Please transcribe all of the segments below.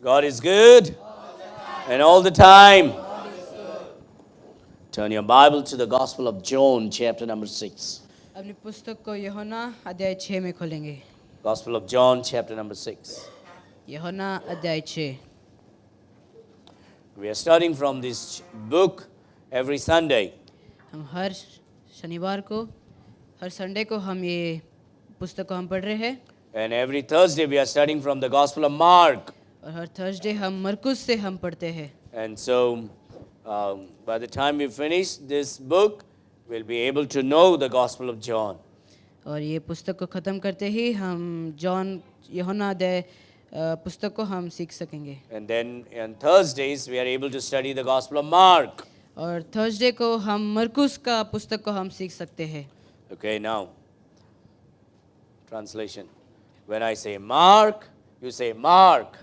God is good and all the time. Turn your Bible to the Gospel of John, chapter number 6. अपनी पुस्तक को यूहन्ना अध्याय 6 में खोलेंगे। Gospel of John, chapter number 6. यूहन्ना अध्याय 6। We are studying from this book every Sunday. हम हर शनिवार को, हर संडे को हम ये पुस्तक को हम पढ़ रहे हैं And every Thursday we are studying from the Gospel of Mark. और हर थर्सडे हम मरकुस से हम पढ़ते हैं। And so by the time we finish this book, we'll be able to know the Gospel of John. और ये पुस्तक को ख़त्म करते ही हम जॉन यूहन्ना अध्याय पुस्तक को हम सीख सकेंगे। And then on Thursdays we are able to study the Gospel of Mark. और थर्सडे को हम मरकुस का पुस्तक को हम सीख सकते हैं। Okay, now translation. When I say Mark, you say Mark.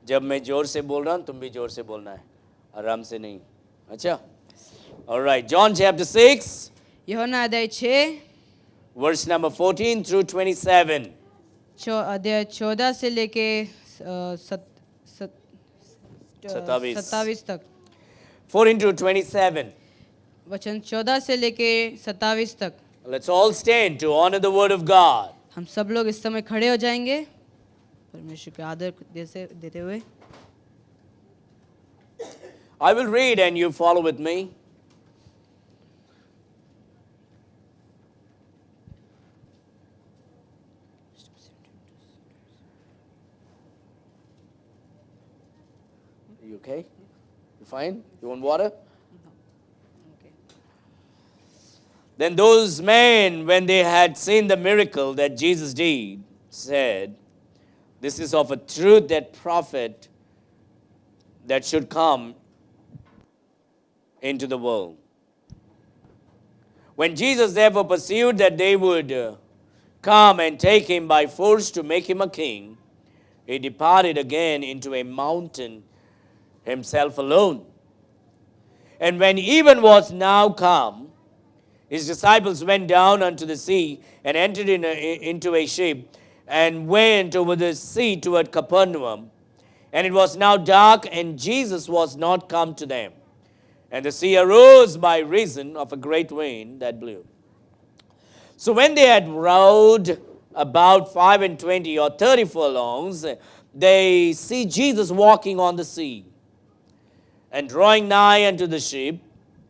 जब मैं जोर से बोल रहा हूँ तुम भी जोर से बोलना है, आराम से नहीं। अच्छा? All right, John chapter 6, यूहन्ना अध्याय 6 verse number 14 through 27. अध्याय 14 से लेके 27 तक। 14 to 27. वचन 14 से लेके 27 तक। Let's all stand to honor the word of God. हम सब लोग इस समय खड़े हो जाएंगे परमेश्वर के आदर देते हुए। I will read and you follow with me. Are you okay? You fine? You want water? Okay. Then those men, when they had seen the miracle that Jesus did, said, "This is of a truth that prophet that should come into the world." When Jesus therefore perceived that they would come and take him by force to make him a king, he departed again into a mountain himself alone. And when even was now come, his disciples went down unto the sea and entered into a ship and went over the sea toward Capernaum. And it was now dark, and Jesus was not come to them. And the sea arose by reason of a great wind that blew. So when they had rowed about 25 or 30 furlongs, they see Jesus walking on the sea, and drawing nigh unto the ship,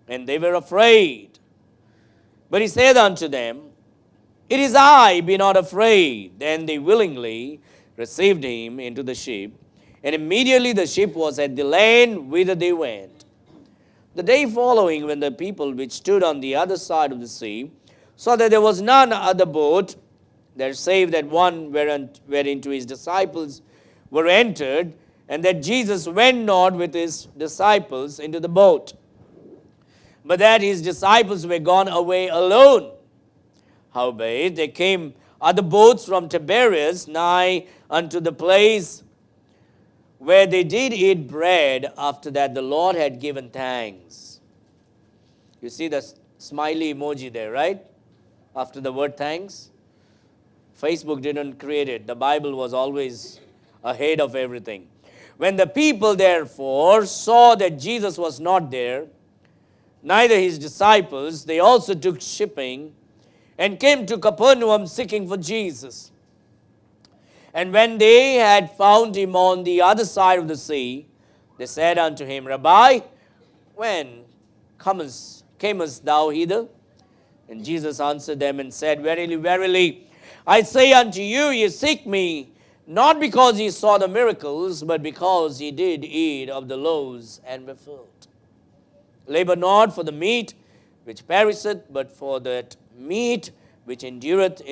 and they were afraid. But he said unto them, "It is I, be not afraid." Then they willingly received him into the ship, and immediately the ship was at the land whither they went. The day following, when the people which stood on the other side of the sea saw that there was none other boat there save that one whereinto his disciples were entered, and that Jesus went not with his disciples into the boat, but that his disciples were gone away alone. Howbeit there came other boats from Tiberias nigh unto the place where they did eat bread after that the Lord had given thanks. You see the smiley emoji there, right? After the word thanks. Facebook didn't create it. The Bible was always ahead of everything. When the people therefore saw that Jesus was not there, neither his disciples, they also took shipping and came to Capernaum seeking for Jesus. And when they had found him on the other side of the sea, they said unto him, "Rabbi, when camest thou hither?" And Jesus answered them and said, "Verily, verily, I say unto you, ye seek me, not because ye saw the miracles, but because ye did eat of the loaves and were filled. Labor not for the meat which perisheth, but for that meat which endureth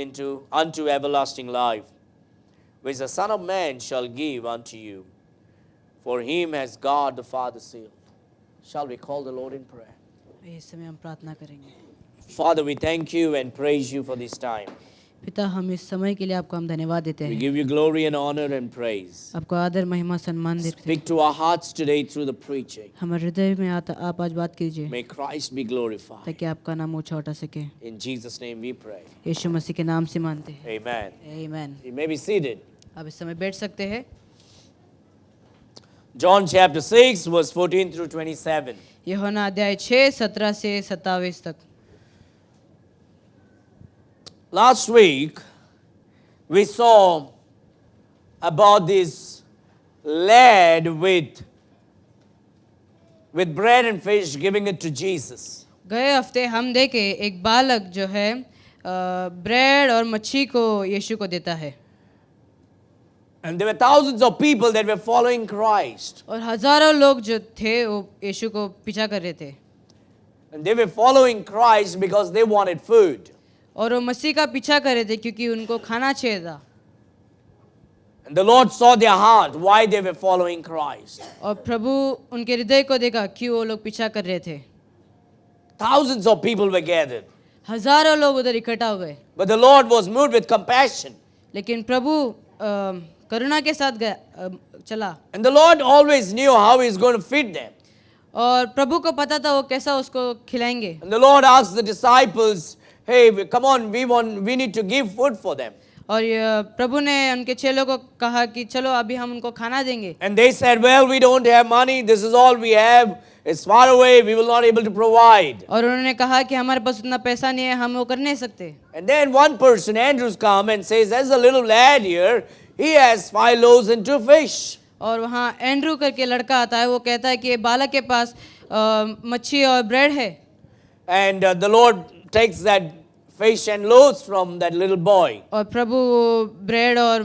unto everlasting life, which the Son of Man shall give unto you. For him has God the Father sealed." Shall we call the Lord in prayer? इस समय हम प्रार्थना करेंगे। Father, we thank you and praise you for this time. पिता, हम इस समय के लिए आपको हम धन्यवाद देते We हैं। give you glory and honor and praise. आपको आदर महिमा सम्मान देते हैं। Speak to our hearts today through the preaching. हमारे हृदय में आप आज बात कीजिए May Christ be glorified. ताकि आपका नाम ऊंचा उठा सके। In Jesus' name we pray. यीशु मसीह के नाम से मानते हैं। Amen. आमीन। You may be seated. आप इस समय बैठ सकते हैं। John chapter 6, verse 14 through 27. यूहन्ना अध्याय 6 17 से 27 तक। Last week, we saw about this lad with bread and fish giving it to Jesus. गए हफ्ते हम देखे एक बालक जो है ब्रेड और मच्छी को यीशु को देता है, And there were thousands of people that were following Christ. और हजारों लोग जो थे वो यीशु को पीछा कर रहे थे, And they were following Christ because they wanted food. और वो मसीह का पीछा कर रहे थे क्योंकि उनको खाना चाहिए था। And the Lord saw their heart, why they were following Christ. और प्रभु उनके हृदय को देखा क्यों वो लोग पीछा कर रहे थे। Thousands of people were gathered. हजारों लोग उधर इकट्ठा हुए, But the Lord was moved with compassion. लेकिन प्रभु करुणा के साथ चला, And the Lord always knew how He's going to feed them. और प्रभु को पता था वो कैसा उसको खिलाएंगे। And the Lord asked the disciples, hey, come on, we need to give food for them. और प्रभु ने उनके चेलों को कहा कि चलो अभी हम उनको खाना देंगे। And they said, well, we don't have money. This is all we have. It's far away. We will not able to provide. और उन्होंने कहा कि हमारे पास उतना पैसा नहीं है, हम वो कर नहीं सकते। And then one person, Andrews, come and says, there's a little lad here. He has 5 loaves and 2 fish. और वहाँ एंड्रू करके लड़का आता है, वो कहता है कि बालक के पास मच्छी और ब्रेड है। And the Lord takes that fish and loaves from that little boy. और प्रभु ब्रेड और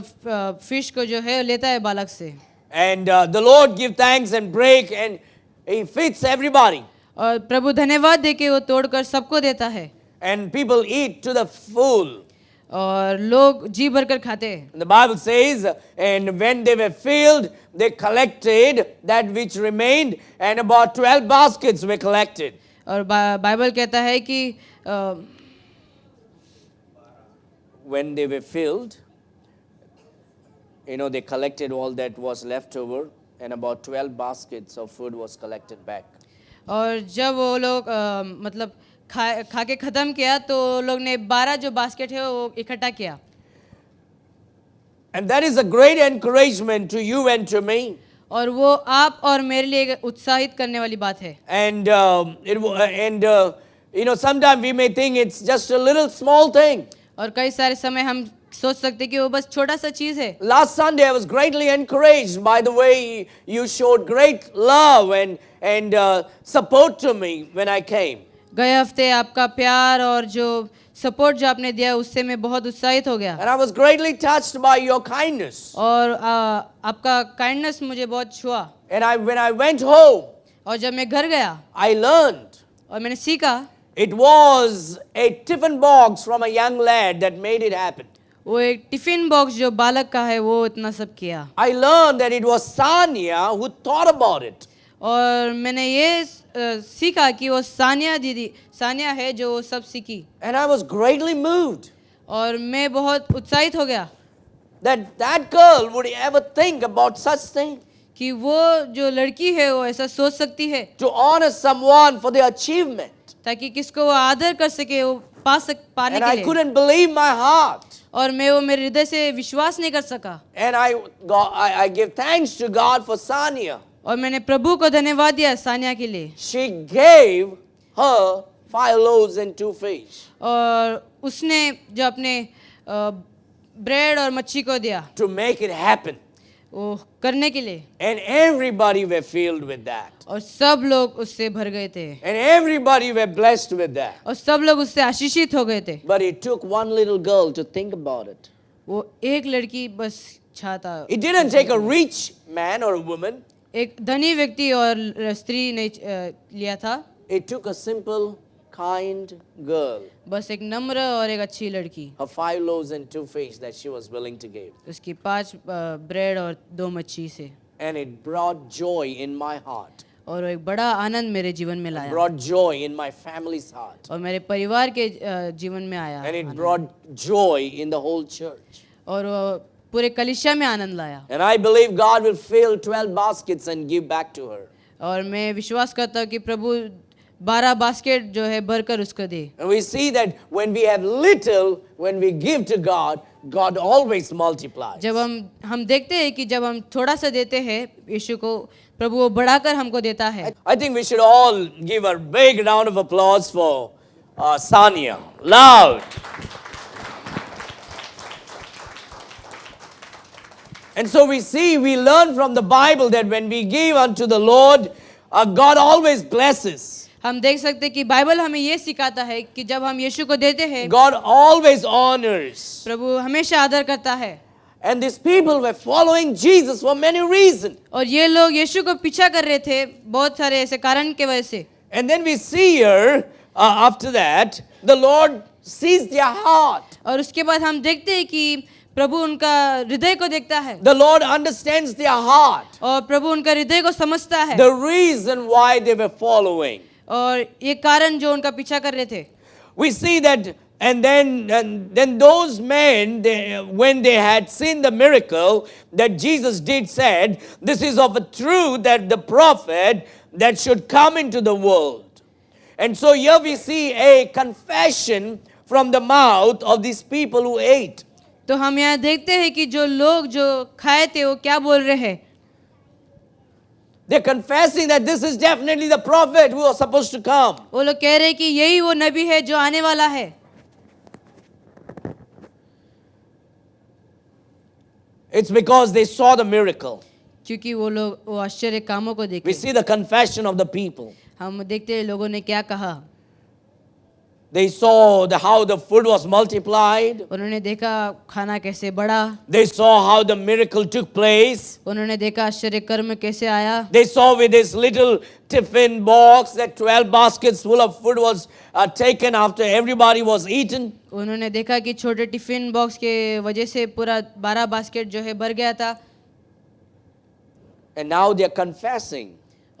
फिश को जो है लेता है बालक से। And the Lord give thanks and break and He feeds everybody. और प्रभु धन्यवाद देके वो तोड़कर सबको देता है, And people eat to the full. और लोग जी भरकर खाते हैं। And the Bible says, and when they were filled, they collected that which remained, and about 12 baskets were collected. और बाइबल कहता है कि When they were filled, they collected all that was left over, and about 12 baskets of food was collected back. और जब वो लोग मतलब खा के ख़त्म किया तो लोग ने 12 जो बास्केट है वो इकट्ठा किया। And that is a great encouragement to you and to me. और वो आप और मेरे लिए उत्साहित करने वाली बात है। And sometimes we may think it's just a little small thing. और कई सारे समय हम सोच सकते कि वो बस छोटा सा चीज है। Last Sunday I was greatly encouraged by the way you showed great love and support to me when I came. गए हफ्ते आपका प्यार और जो सपोर्ट जो आपने दिया उससे मैं बहुत उत्साहित हो गया। And I was greatly touched by your kindness. और आपका काइंडनेस मुझे बहुत छुआ। And when I went home, और जब मैं घर गया I learned. और मैंने सीखा, It was a tiffin box from a young lad that made it happen. वो एक टिफिन बॉक्स जो बालक का है वो इतना सब किया। I learned that it was Sanya who thought about it. और मैंने ये सीखा कि वो सानिया है जो वो सब सीखी। And I was greatly moved. और मैं बहुत उत्साहित हो गया That girl would ever think about such thing. कि वो जो लड़की है वो ऐसा सोच सकती है To honor someone for their achievement. ताकि किसको वो आदर कर सके, वो पाने And के I लिए। couldn't believe my heart. और मैं वो मेरे हृदय से विश्वास नहीं कर सका। And I give thanks to God for Sanya. और मैंने प्रभु को धन्यवाद दिया सानिया के लिए। She gave her 5 loaves and 2 fish. और उसने जो अपने ब्रेड और मच्छी को दिया To make it happen. वो करने के लिए, And everybody were filled with that. और सब लोग उससे भर गए थे And everybody were blessed with that. और सब लोग उससे आशीषित हो गए थे। But it took one little girl to think about it. वो एक लड़की बस चाहता, It didn't take a rich man or a woman. एक धनी व्यक्ति और स्त्री ने लिया था। It took a simple, kind girl. बस एक नम्र और एक अच्छी लड़की, Her 5 loaves and 2 fish that she was willing to give. उसकी 5 ब्रेड और 2 मच्छी से, And it brought joy in my heart. और वो एक बड़ा आनंद मेरे जीवन में लाया Brought joy in my family's heart. और मेरे परिवार के जीवन में आया And it brought joy in the whole church. और वो पूरे कलीसिया में आनंद लाया। And I believe God will fill 12 baskets and give back to her. और मैं विश्वास करता हूँ कि प्रभु 12 बास्केट जो है भरकर उसको दे। And we see that when we have little, when we give to God, God always multiplies. जब हम देखते हैं कि जब हम थोड़ा सा देते हैं यीशु को, प्रभु वो बढ़ाकर हमको देता है। I think we should all give a big round of applause for Sania. Loud. And so we learn from the Bible that when we give unto the Lord, God always blesses. हम देख सकते हैं कि Bible हमें ये सिखाता है कि जब हम यीशु को देते हैं, God always honors. प्रभु हमेशा आदर करता है। And these people were following Jesus for many reasons. और ये लोग यीशु को पीछा कर रहे थे बहुत सारे ऐसे कारण के वजह से। And then we see here, after that, the Lord sees their heart. और उसके बाद हम देखते हैं कि प्रभु उनका हृदय को देखता है। The Lord understands their heart. और प्रभु उनका हृदय को समझता है। The reason why they were following. और ये कारण जो उनका पीछा कर रहे थे। We see that, and then those men, when they had seen the miracle that Jesus did, said, "This is of a truth that the prophet that should come into the world." And so here we see a confession from the mouth of these people who ate. तो हम यहाँ देखते हैं कि जो लोग जो खाए थे वो क्या बोल रहे हैं। They're confessing that this is definitely the prophet who was supposed to come. वो लोग कह रहे हैं कि यही वो नबी है जो आने वाला है। It's because they saw the miracle. क्योंकि वो लोग वो आश्चर्य कामों को We देखे। see the confession of the people. हम देखते हैं लोगों ने क्या कहा। They saw how the food was multiplied. उन्होंने देखा खाना कैसे बढ़ा। They saw how the miracle took place. उन्होंने देखा आश्चर्य कर्म कैसे आया। They saw with this little tiffin box that 12 baskets full of food was taken after everybody was eaten. उन्होंने देखा कि छोटे टिफिन बॉक्स के वजह से पूरा 12 बास्केट जो है भर गया था। And now they are confessing.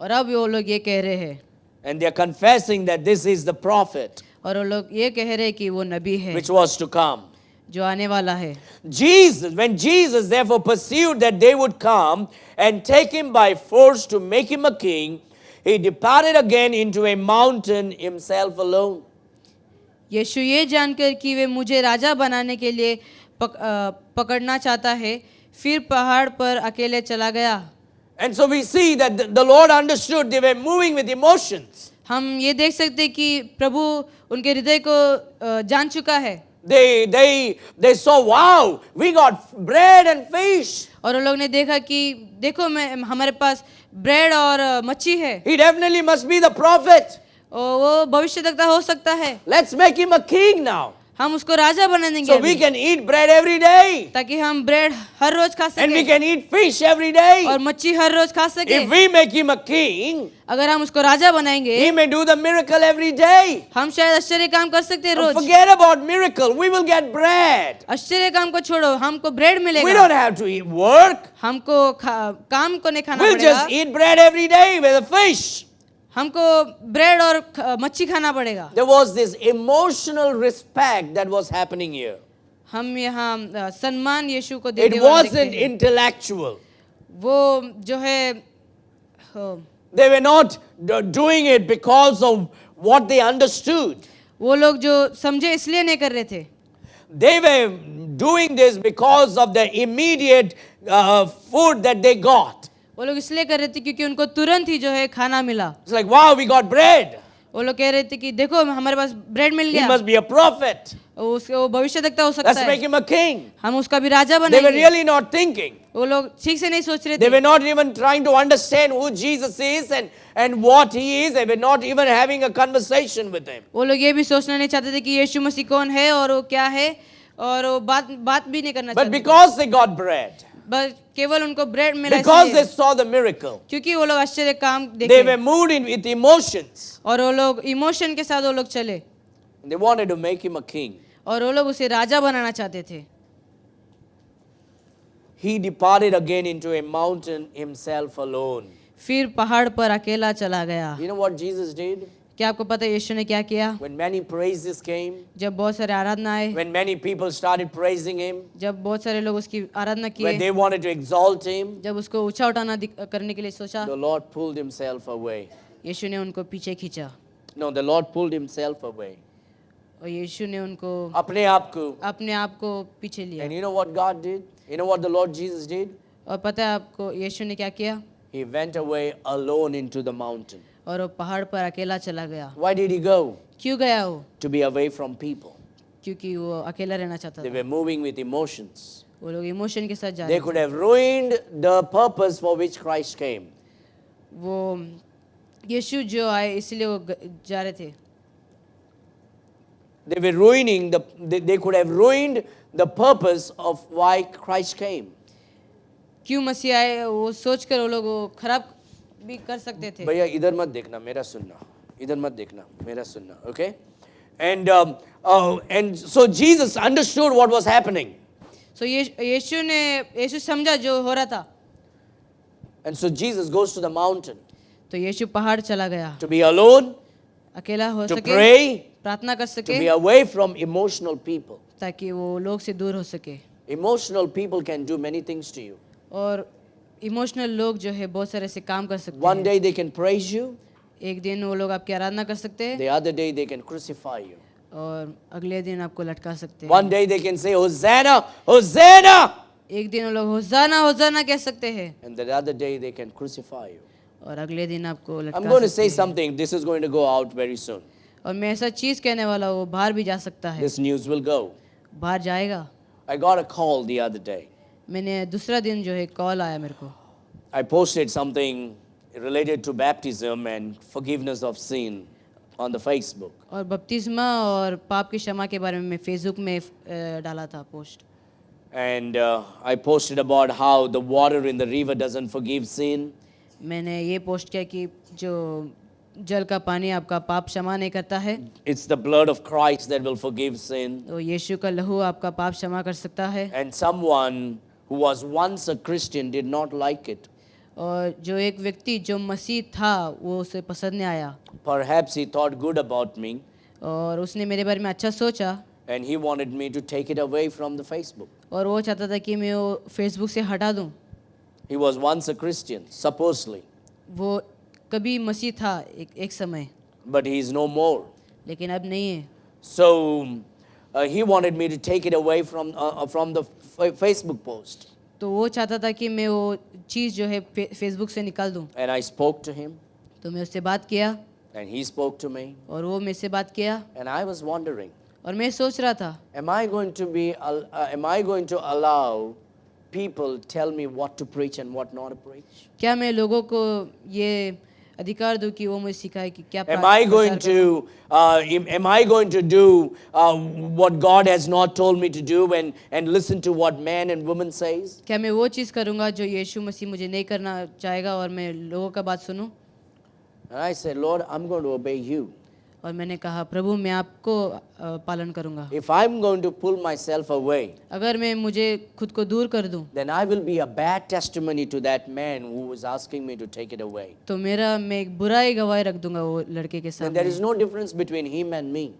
और अब वो लोग ये कह रहे हैं। And they are confessing that this is the prophet और वो लोग ये कह रहे हैं कि वो नबी है which was to come. जो आने वाला है। When Jesus therefore perceived that they would come and take him by force to make him a king, he departed again into a mountain himself alone. यीशु ये जानकर कि वे मुझे राजा बनाने के लिए पकड़ना चाहता है, फिर पहाड़ पर अकेले चला गया। And so we see that the Lord understood they were moving with emotions. हम ये देख सकते हैं कि प्रभु उनके हृदय को जान चुका है। They saw, wow, we got bread and fish. और उन लोग ने देखा कि देखो हमारे पास ब्रेड और मच्छी है। He definitely must be the prophet. वो भविष्यद्वक्ता हो सकता है। Let's make him a king now. हम उसको राजा बना देंगे So we can eat bread every day. ताकि हम ब्रेड हर रोज खा And we सके can eat fish every day. और मच्छी हर रोज खा सके। If we make him a king, अगर हम उसको राजा बनाएंगे he may do the miracle every day. हम शायद आश्चर्य काम कर सकते हैं रोज। Forget about miracle. We will get bread. आश्चर्य काम को छोड़ो, हमको ब्रेड We मिलेगा। don't have to eat work. हमको काम को नहीं खाना We'll just पड़ेगा। eat bread every day with a fish. हमको ब्रेड और मच्छी खाना पड़ेगा। There was this emotional respect that was happening here. हम यहाँ सम्मान यीशु को It देते हुए wasn't देखते हैं। intellectual. वो जो है They were not doing it because of what they understood. वो लोग जो समझे इसलिए नहीं कर रहे थे। They were doing this because of the immediate food that they got. वो लोग इसलिए कर रहे थे क्योंकि उनको तुरंत ही जो है खाना मिला। It's like, wow, we got bread. वो लोग कह रहे थे कि देखो हमारे पास ब्रेड मिल He गया। must be a prophet. वो भविष्यद्वक्ता हो सकता Let's है। make him a king. हम उसका भी राजा They were बनाएंगे। really not thinking. वो लोग ठीक से नहीं सोच रहे They थे। were not even trying to understand who Jesus is and what he is. They were not even having a conversation with him. वो लोग ये भी सोचना नहीं चाहते थे कि यीशु मसीह कौन है और वो क्या है और वो बात भी नहीं करना But चाहते। because they got bread, बस केवल उनको ब्रेड मिला because they इसलिए, saw the miracle, क्योंकि वो लोग आश्चर्य काम they देखे were moved in with emotions. और वो लोग इमोशन के साथ वो लोग चले They wanted to make him a king. और वो लोग उसे राजा बनाना चाहते थे। He departed again into a mountain himself alone. फिर पहाड़ पर अकेला चला गया। You know what Jesus did? क्या आपको पता है यीशु ने क्या किया? When many praises came, जब बहुत सारे आराधना आए, when many people started praising him, जब बहुत सारे लोग उसकी आराधना when किए, they wanted to exalt him, जब उसको ऊंचा उठाना करने के लिए सोचा, the Lord pulled himself away. यीशु ने उनको पीछे खींचा। No, the Lord pulled himself away. और यीशु ने उनको अपने आप को. अपने आप को पीछे लिया. And you know what God did? You know what the Lord Jesus did? और पता है आपको यीशु ने क्या किया? He went away alone into the mountain. और वो पहाड़ पर अकेला चला गया. Why did he go? क्यों गया वो? To be away from people. क्योंकि वो अकेला रहना चाहता They था. were moving with emotions. वो लोग इमोशन के साथ जा They रहे could have ruined the purpose for which Christ came. थे. वो यीशु जो आए इसलिए वो जा रहे थे. They were ruining they could have ruined the purpose of why Christ came. क्यों मसीह आए वो सोचकर वो लोग वो खराब भी कर सकते थे. भैया इधर मत देखना, मेरा सुनना. इधर मत देखना, मेरा सुनना. Okay? And so Jesus understood what was happening. So यीशु समझा जो हो रहा था. And so Jesus goes to the mountain तो यीशु पहाड़ चला गया. to be alone, अकेला हो to सके, pray, प्रार्थना कर to सके, be away from emotional people. ताकि वो लोग से दूर हो सके. Emotional people can do many things to you. और इमोशनल लोग जो है बहुत सारे से काम कर सकते One हैं. day they can praise you, एक दिन वो लोग आपकी आराधना कर सकते हैं the other day they can crucify you. और अगले दिन आपको लटका सकते हैं. One day they can say, Hosanna, Hosanna! एक दिन वो लोग होसाना होसाना कह सकते हैं And the other day they can crucify you. और अगले दिन आपको I'm लटका going to सकते say हैं. something. This is going to go out very soon. और मैं ऐसा चीज कहने वाला हूँ, वो बाहर भी जा सकता है. This news will go. बाहर जाएगा. I got a call the other day. मैंने दूसरा दिन जो है कॉल आया मेरे को. I posted something related to baptism and forgiveness of sin on the Facebook. और बपतिस्मा और पाप की क्षमा के बारे में मैं फेसबुक में डाला था post. And I posted about how the water in the river doesn't forgive sin. मैंने ये पोस्ट किया कि जो जल का पानी आपका पाप क्षमा नहीं करता है. It's the blood of Christ that will forgive sin. तो यीशु का लहू आपका पाप क्षमा कर सकता है. And someone who was once a Christian did not like it. और जो एक व्यक्ति जो मसीह था वो उसे पसंद नहीं आया. Perhaps he thought good about me और उसने मेरे बारे में अच्छा सोचा. and he wanted me to take it away from the Facebook. और वो चाहता था कि मैं वो फेसबुक से हटा दूं. He was once a Christian, supposedly, वो कभी मसीह था एक समय, but he is no more. लेकिन अब नहीं है. So he wanted me to take it away from the Facebook post. तो वो चाहता था कि मैं वो चीज़ जो है फेसबुक से निकाल दूं. And I spoke to him तो मैं उससे बात किया and he spoke to me. और वो मेरे से बात किया. And I was wondering, और मैं सोच रहा था am I going to allow people tell me what to preach and what not to preach? क्या मैं लोगों को ये अधिकार दूं कि वो मुझे सिखाए कि क्या Am I going to do what God has not told me to do and listen to what man and woman says? क्या मैं वो चीज़ करूँगा जो यीशु मसीह मुझे नहीं करना चाहेगा और मैं लोगों का बात सुनूं? And I said, Lord, I'm going to obey you. और मैंने कहा प्रभु मैं आपको पालन करूँगा. If I'm going to pull myself away, अगर मैं मुझे खुद को दूर कर दूं then I will be a bad testimony to that man who was asking me to take it away. तो मैं एक बुरा ही गवाही रख दूंगा वो लड़के के And there सामने. is no difference between him and me.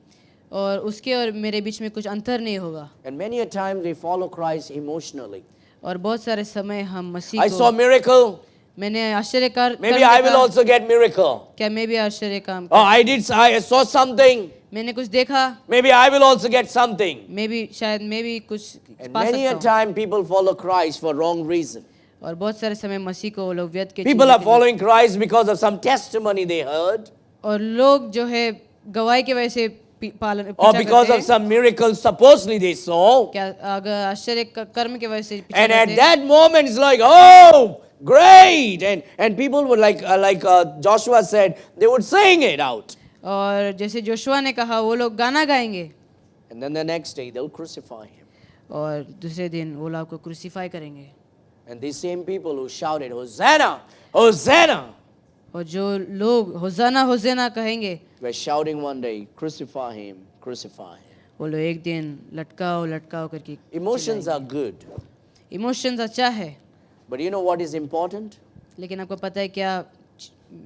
और उसके और मेरे बीच में कुछ अंतर नहीं होगा. And many a times we follow Christ emotionally. और बहुत सारे समय हम मसीह I saw को miracle. मैंने आश्चर्यकार Maybe I will also get miracle. क्या मैं भी आश्चर्य काम Oh, I saw something. मैंने कुछ देखा. Maybe I will also get something. मैं भी शायद मैं भी कुछ And पा many a सकता हूँ. time people follow Christ for wrong reason. और बहुत सारे समय मसीह को वो लोग व्यर्थ के People चीज़ों are के लिए- following Christ because of some testimony they heard, और लोग जो है गवाही के वजह से पालन or पीछा because करते of हैं. some miracle supposedly they saw. क्या अगर आश्चर्य कर्म के वजह से पीछा And करते at हैं. that moment, it's like, oh, great. And people would like Joshua said, they would sing it out. और जैसे जोशुआ ने कहा वो लोग गाना गाएंगे And then the next day, they'll crucify him. और दूसरे दिन वो लोग को क्रूसीफाई करेंगे. And these same people who shouted, Hosanna, Hosanna, और जो लोग होजाना होजाना कहेंगे were shouting one day, crucify him, crucify him. वो लोग एक दिन लटकाओ लटकाओ करके. Emotions are good. इमोशंस अच्छा है But you know what is important? लेकिन आपको पता है क्या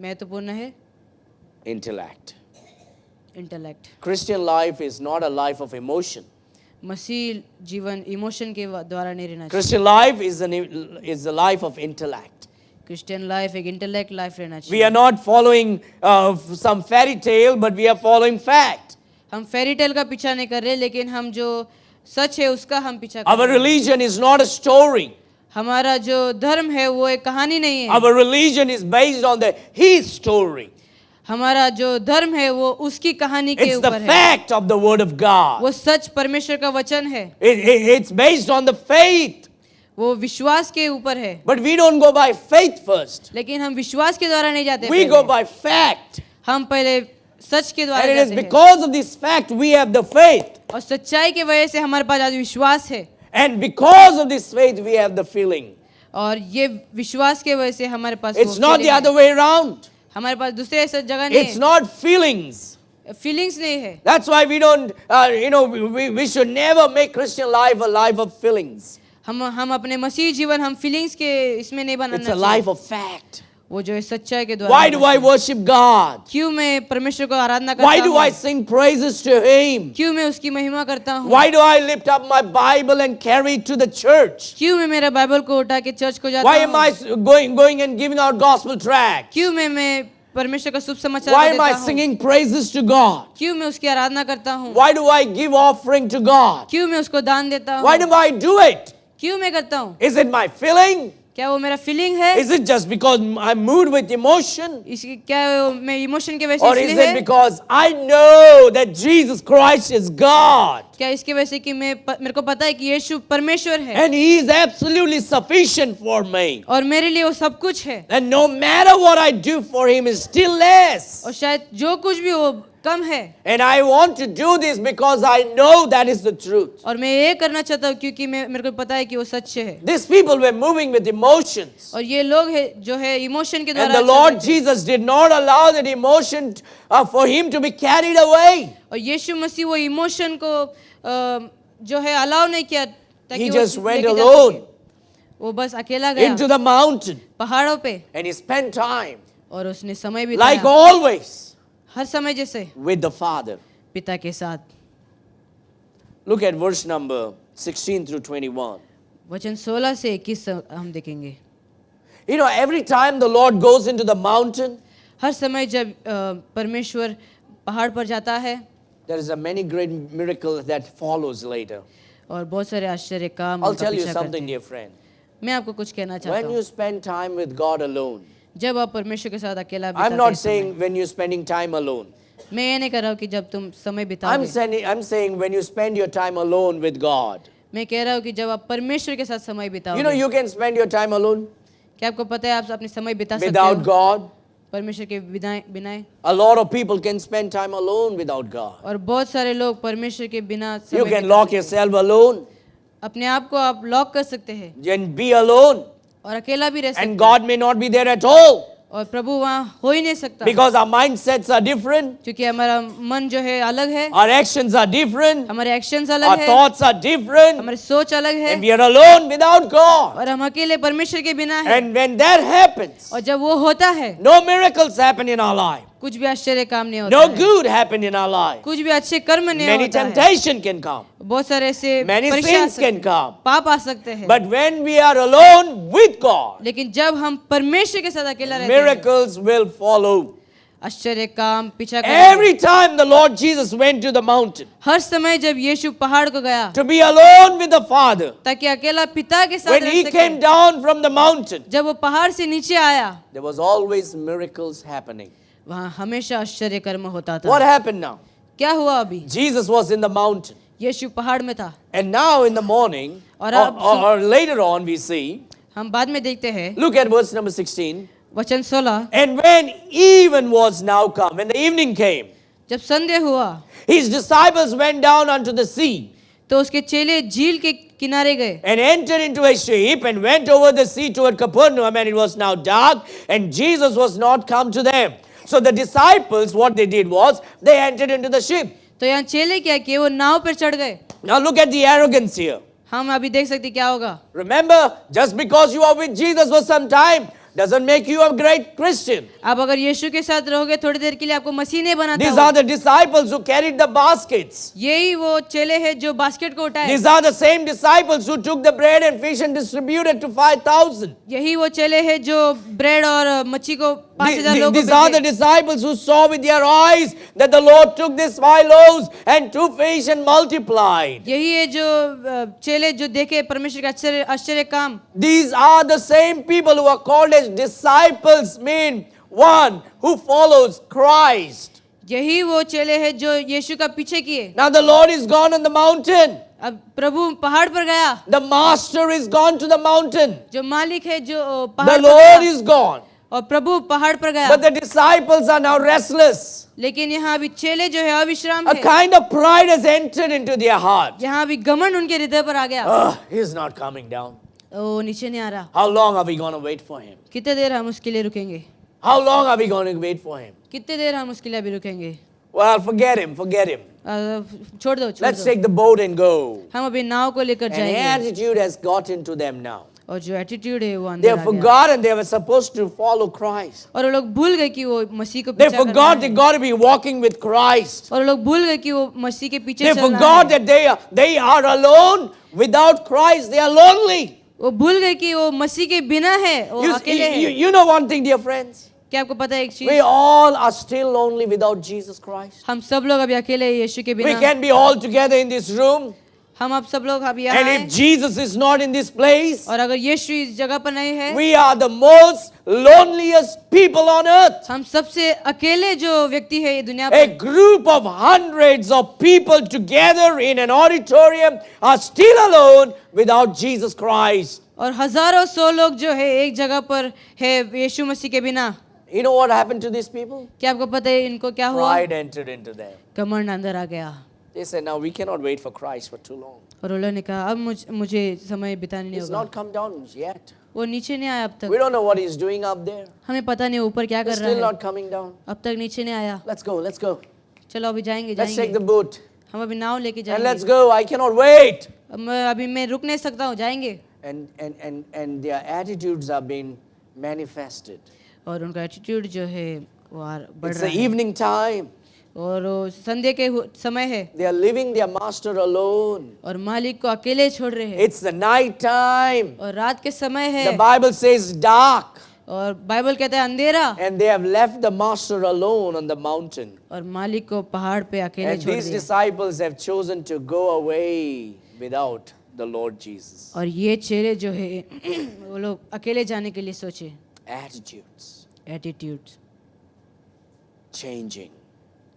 महत्वपूर्ण है? Intellect. Intellect. Christian life is not a life of emotion. मसीह जीवन इमोशन के द्वारा नहीं रहना चाहिए. Christian life is a life of intellect. Christian life एक इंटेलेक्ट लाइफ रहना We चाहिए. are not following some fairy tale, but we are following fact. हम फेरी टेल का पीछा नहीं कर रहे, लेकिन हम जो सच है उसका हम पीछा कर Our रहे हैं. religion is not a story. हमारा जो धर्म है वो एक कहानी नहीं है. Our religion is based on his story. हमारा जो धर्म है वो उसकी कहानी के It's the ऊपर है. fact of the word of God. वो सच परमेश्वर का वचन है. It's based on the faith. वो विश्वास के ऊपर है. But we don't go by faith first. लेकिन हम विश्वास के द्वारा नहीं जाते. We go by fact. हम पहले सच के द्वारा And it is जाते हैं. because of this fact we have the faith. और सच्चाई के वजह से हमारे पास आज विश्वास है. And because of this faith we have the feeling. और ये विश्वास के वजह से हमारे पास It's not the other way around. हमारे पास दूसरे ऐसा जगह नहीं It's है. not feelings. फीलिंग्स नहीं है. That's why we don't, we should never make Christian life a life of feelings. हम अपने मसीह जीवन हम फीलिंग्स के इसमें नहीं बनाना It's a चाहिए. life of fact. वो जो है सच्चाई के द्वारा. Why do I worship God? क्यों मैं परमेश्वर को आराधना करता Why do I हूँ? sing praises to Him? क्यों मैं उसकी महिमा करता हूँ? Why do I lift up my Bible and carry it to the church? क्यों मैं मेरा बाइबल को उठा के चर्च को जाता Why am I हूँ? going and giving out gospel tracts? क्यों मैं परमेश्वर का शुभ समाचार Why am देता I हूँ? singing praises to God? क्यों मैं उसकी आराधना करता हूँ? Why do I give offering to God? क्यों मैं उसको दान देता Why हूँ? do I do it? क्यों मैं करता हूँ? Is it my feeling? क्या वो मेरा फीलिंग है? Is it just because I'm moved with emotion? इसकी क्या वो मैं इमोशन के वजह Or से is इसलिए it है? because I know that Jesus Christ is God क्या इसके वजह से कि मेरे को पता है कि यीशु परमेश्वर है and He is absolutely sufficient for me? और मेरे लिए वो सब कुछ है And no matter what I do for Him is still less. और शायद जो कुछ भी हो कम है. And I want to do this because I know that is the truth. और मैं ये करना चाहता हूँ क्योंकि मेरे को पता है कि वो सच है. These people were moving with emotions. और ये लोग है जो है इमोशन के And द्वारा the चल Lord रहे थे. Jesus did not allow that emotion for Him to be carried away. और यीशु मसीह वो इमोशन को जो है अलाउ नहीं किया ताकि He वो just went लेके जा alone सके. वो बस अकेला गया into the mountain पहाड़ों पे and He spent time, और उसने समय like बिताया always, हर समय जैसे with the Father. पिता के साथ. Look at verse number 16 through 21. वचन 16 से 21 हम देखेंगे. You know, every time the Lord goes into the mountain, हर समय जब परमेश्वर पहाड़ पर जाता है there is a many great miracles that follows later. और बहुत सारे आश्चर्य काम I'll उनका tell you पीछा करते something, हैं. dear friend. मैं आपको कुछ कहना चाहता When you हूँ. spend time with God alone, जब आप परमेश्वर के साथ अकेला I'm बिताते not हैं saying when you're spending time alone. समय. मैं ये नहीं कर रहा हूँ कि जब तुम समय I'm बिताओगे. saying when you spend your time alone with God. मैं कह रहा हूँ कि जब आप परमेश्वर के साथ समय You know, बिताओगे. you can spend your time alone क्या आपको पता है आप अपने समय बिता सकते without हो God. परमेश्वर के बिना. A lot of people can spend time alone without God. और बहुत सारे लोग परमेश्वर के बिना You समय can बिता lock सकते हैं. yourself alone अपने आप को आप लॉक कर सकते हैं and be alone, और अकेला भी रह सकते and हैं. God may not be there at all और प्रभु वहाँ हो ही नहीं सकता because our mindsets are different, क्योंकि हमारा मन जो है अलग है. our actions are different, हमारे एक्शंस our अलग है. thoughts are different, हमारी सोच अलग है. and we are alone without God. और हम अकेले परमेश्वर के बिना है. And when that happens, और जब वो होता है no miracles happen in our life, कुछ भी आश्चर्य काम नहीं होता no है. good happen in our life. कुछ भी अच्छे कर्म नहीं Many होता है. temptation can come, बहुत सारे ऐसे many परीक्षा आ sins सकते can हैं. come. पाप आ सकते हैं. But when we are alone with God, लेकिन जब हम परमेश्वर के साथ अकेला रहते हैं miracles will follow. आश्चर्य काम पीछा करेंगे. Every time the Lord Jesus went to the mountain हर समय जब यीशु पहाड़ को गया to be alone with the Father, ताकि अकेला पिता के साथ when रह He सके. came down from the mountain, जब वो पहाड़ से नीचे आया there was always miracles happening. वहाँ हमेशा आश्चर्य कर्म होता था. What happened now? क्या हुआ अभी? Jesus was in the mountain. यीशु पहाड़ में था. And now in the morning, और or, अब or later on, we see, हम बाद में देखते हैं look at verse number 16. वचन 16. And when even was now come, when the evening came, जब संध्या हुआ His disciples went down unto the sea तो उसके चेले झील के किनारे गए and entered into a ship and went over the sea toward Capernaum, and it was now dark, and Jesus was not come to them. So the disciples, what they did was, they entered into the ship. तो यहाँ चेले क्या किए वो नाव पर चढ़ गए. Now look at the arrogance here. हम अभी देख सकते क्या होगा. Remember, just because you are with Jesus for some time, doesn't make you a great Christian. आप अगर यीशु के साथ रहोगे थोड़ी देर के लिए आपको मसीह नहीं बनाता These वो। are the disciples who carried the baskets. यही वो चेले हैं जो बास्केट को उठाए। These are the same disciples who took the bread and fish and distributed to 5,000. यही वो चेले हैं जो ब्रेड और मच्छी को 5,000 लोगों These को are the भेजे। disciples who saw with their eyes that the Lord took these 5 loaves and 2 fish and multiplied. यही है जो चेले जो देखे परमेश्वर के आश्चर्य आश्चर्य काम। These are the same people who are called as disciples, mean one who follows Christ. यही वो चेले हैं जो यीशु का पीछे किए। Now the Lord is gone on the mountain. अब प्रभु पहाड़ पर गया। The master is gone to the mountain. जो मालिक है जो The पहाड़ पर Lord गया is gone. और प्रभु पहाड़ पर गया। But the disciples are now restless. लेकिन यहाँ अभी चेले जो है अविश्राम A है। kind of pride has entered into their heart. यहाँ अभी घमंड उनके हृदय पर आ गया। Oh, he's not coming down. ओ नीचे नहीं आ रहा। How long are we going to wait for him? कितने देर हम उसके लिए रुकेंगे? How long are we going to wait for him? कितने देर हम उसके लिए अभी रुकेंगे? Well, forget him, forget him. छोड़ दो छोड़ Let's दो। take the boat and go. हम अभी नाव को लेकर An जाएंगे। attitude has got into them now. और जो एटीट्यूड है वो They अंदर have आ गया। forgotten they were supposed to follow Christ. और वो लोग भूल गए कि वो मसीह को They पीछा करना forgot they है। got to be walking with Christ. और वो लोग भूल गए कि वो मसीह के पीछे They चलना forgot है। that they are alone. Without Christ, they are lonely. वो भूल गए कि वो मसीह के बिना है वो अकेले है। You know one thing, dear friends. क्या आपको पता है एक We चीज? all are still lonely without Jesus Christ. हम सब लोग अभी अकेले हैं यीशु के We बिना। can be all together in this room. हम अब सब लोग अभी यहाँ And हैं। if Jesus is not in this place, और अगर यीशु इस जगह पर नहीं है, we are the most loneliest people on earth. हम सबसे अकेले जो व्यक्ति है ये दुनिया A पर। group of hundreds of people together in an auditorium are still alone without Jesus Christ. और हजारों सौ लोग जो है एक जगह पर है यीशु मसीह के बिना। You know what happened to these people? क्या आपको पता है इनको क्या हुआ? Pride entered into them. घमंड अंदर आ गया। They said, now we cannot wait for Christ for too long. और उन्होंने ने कहा अब मुझे समय बिताने नहीं He's होगा। not come down yet. वो नीचे नहीं आया अब We तक। don't know what he's doing up there. हमें पता नहीं ऊपर क्या He's कर still रहा है। not coming down. अब तक नीचे नहीं आया। Let's go, let's go. चलो अभी जाएंगे Let's take the जाएंगे। boat हम अभी नाव लेके and let's जाएंगे। go. I cannot wait. अभी मैं रुक नहीं सकता हूँ, जाएंगे। And their attitudes are being manifested. और उनका एटीट्यूड जो है वो बढ़ It's रहा the है। evening time. और वो संध्या के समय है They are leaving their master alone. और मालिक को अकेले छोड़ रहे हैं। It's the night time. और रात के समय है The Bible says dark. और बाइबल कहता है अंधेरा। And they have left the master alone on the mountain. और मालिक को पहाड़ पे अकेले And छोड़ these दिया। disciples have chosen to go away without the Lord Jesus. और ये चेले जो है वो लोग अकेले जाने के लिए सोचे। Attitudes एटीट्यूड changing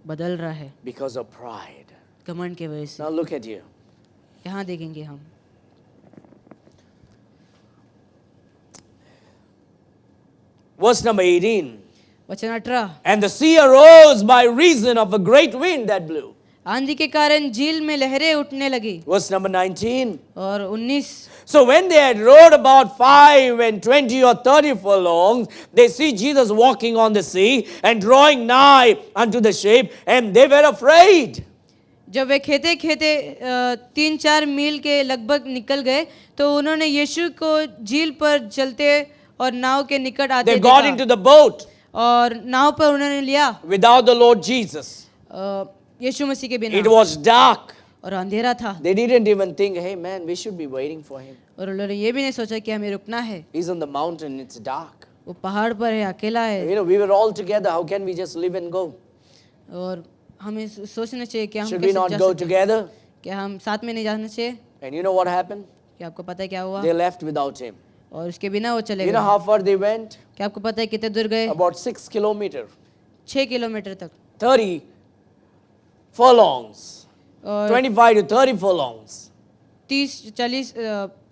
बदल रहा है because of pride. घमंड के वजह से। Now look at here. यहाँ देखेंगे हम Verse number 18. वचन 18। And the sea arose by reason of a great wind that blew. आंधी के कारण झील में लहरें उठने लगी। Verse number 19. और 19। So when they had rowed about 5 and 20 or 30 furlongs, they see Jesus walking on the sea and drawing nigh unto the ship, and they were afraid. जब वे खेते खेते 3-4 मील के लगभग निकल गए तो उन्होंने यीशु को झील पर चलते और नाव के निकट आते They got into the boat और नाव पर उन्होंने लिया without the Lord Jesus. यीशु मसीह के बिना। It was dark. और अंधेरा था They didn't even think, hey man, we should be waiting for him. और उन्होंने ये भी नहीं सोचा कि हमें रुकना है। He's on the mountain, it's dark. वो पहाड़ पर है, अकेला है। You know, we were all together. How can we just leave and go? और हमें सोचना चाहिए कि हम Should we कैसे not जा go सकते हैं? together? क्या हम साथ में नहीं जाना चाहिए? And you know what happened? क्या आपको पता है क्या हुआ? They left without him. और उसके बिना वो चले You know गए। how far they went? क्या आपको पता है कितने दूर गए? About 6 kilometers. 6 किलोमीटर तक। 30 furlongs. और 25 to 30 furlongs. 30-40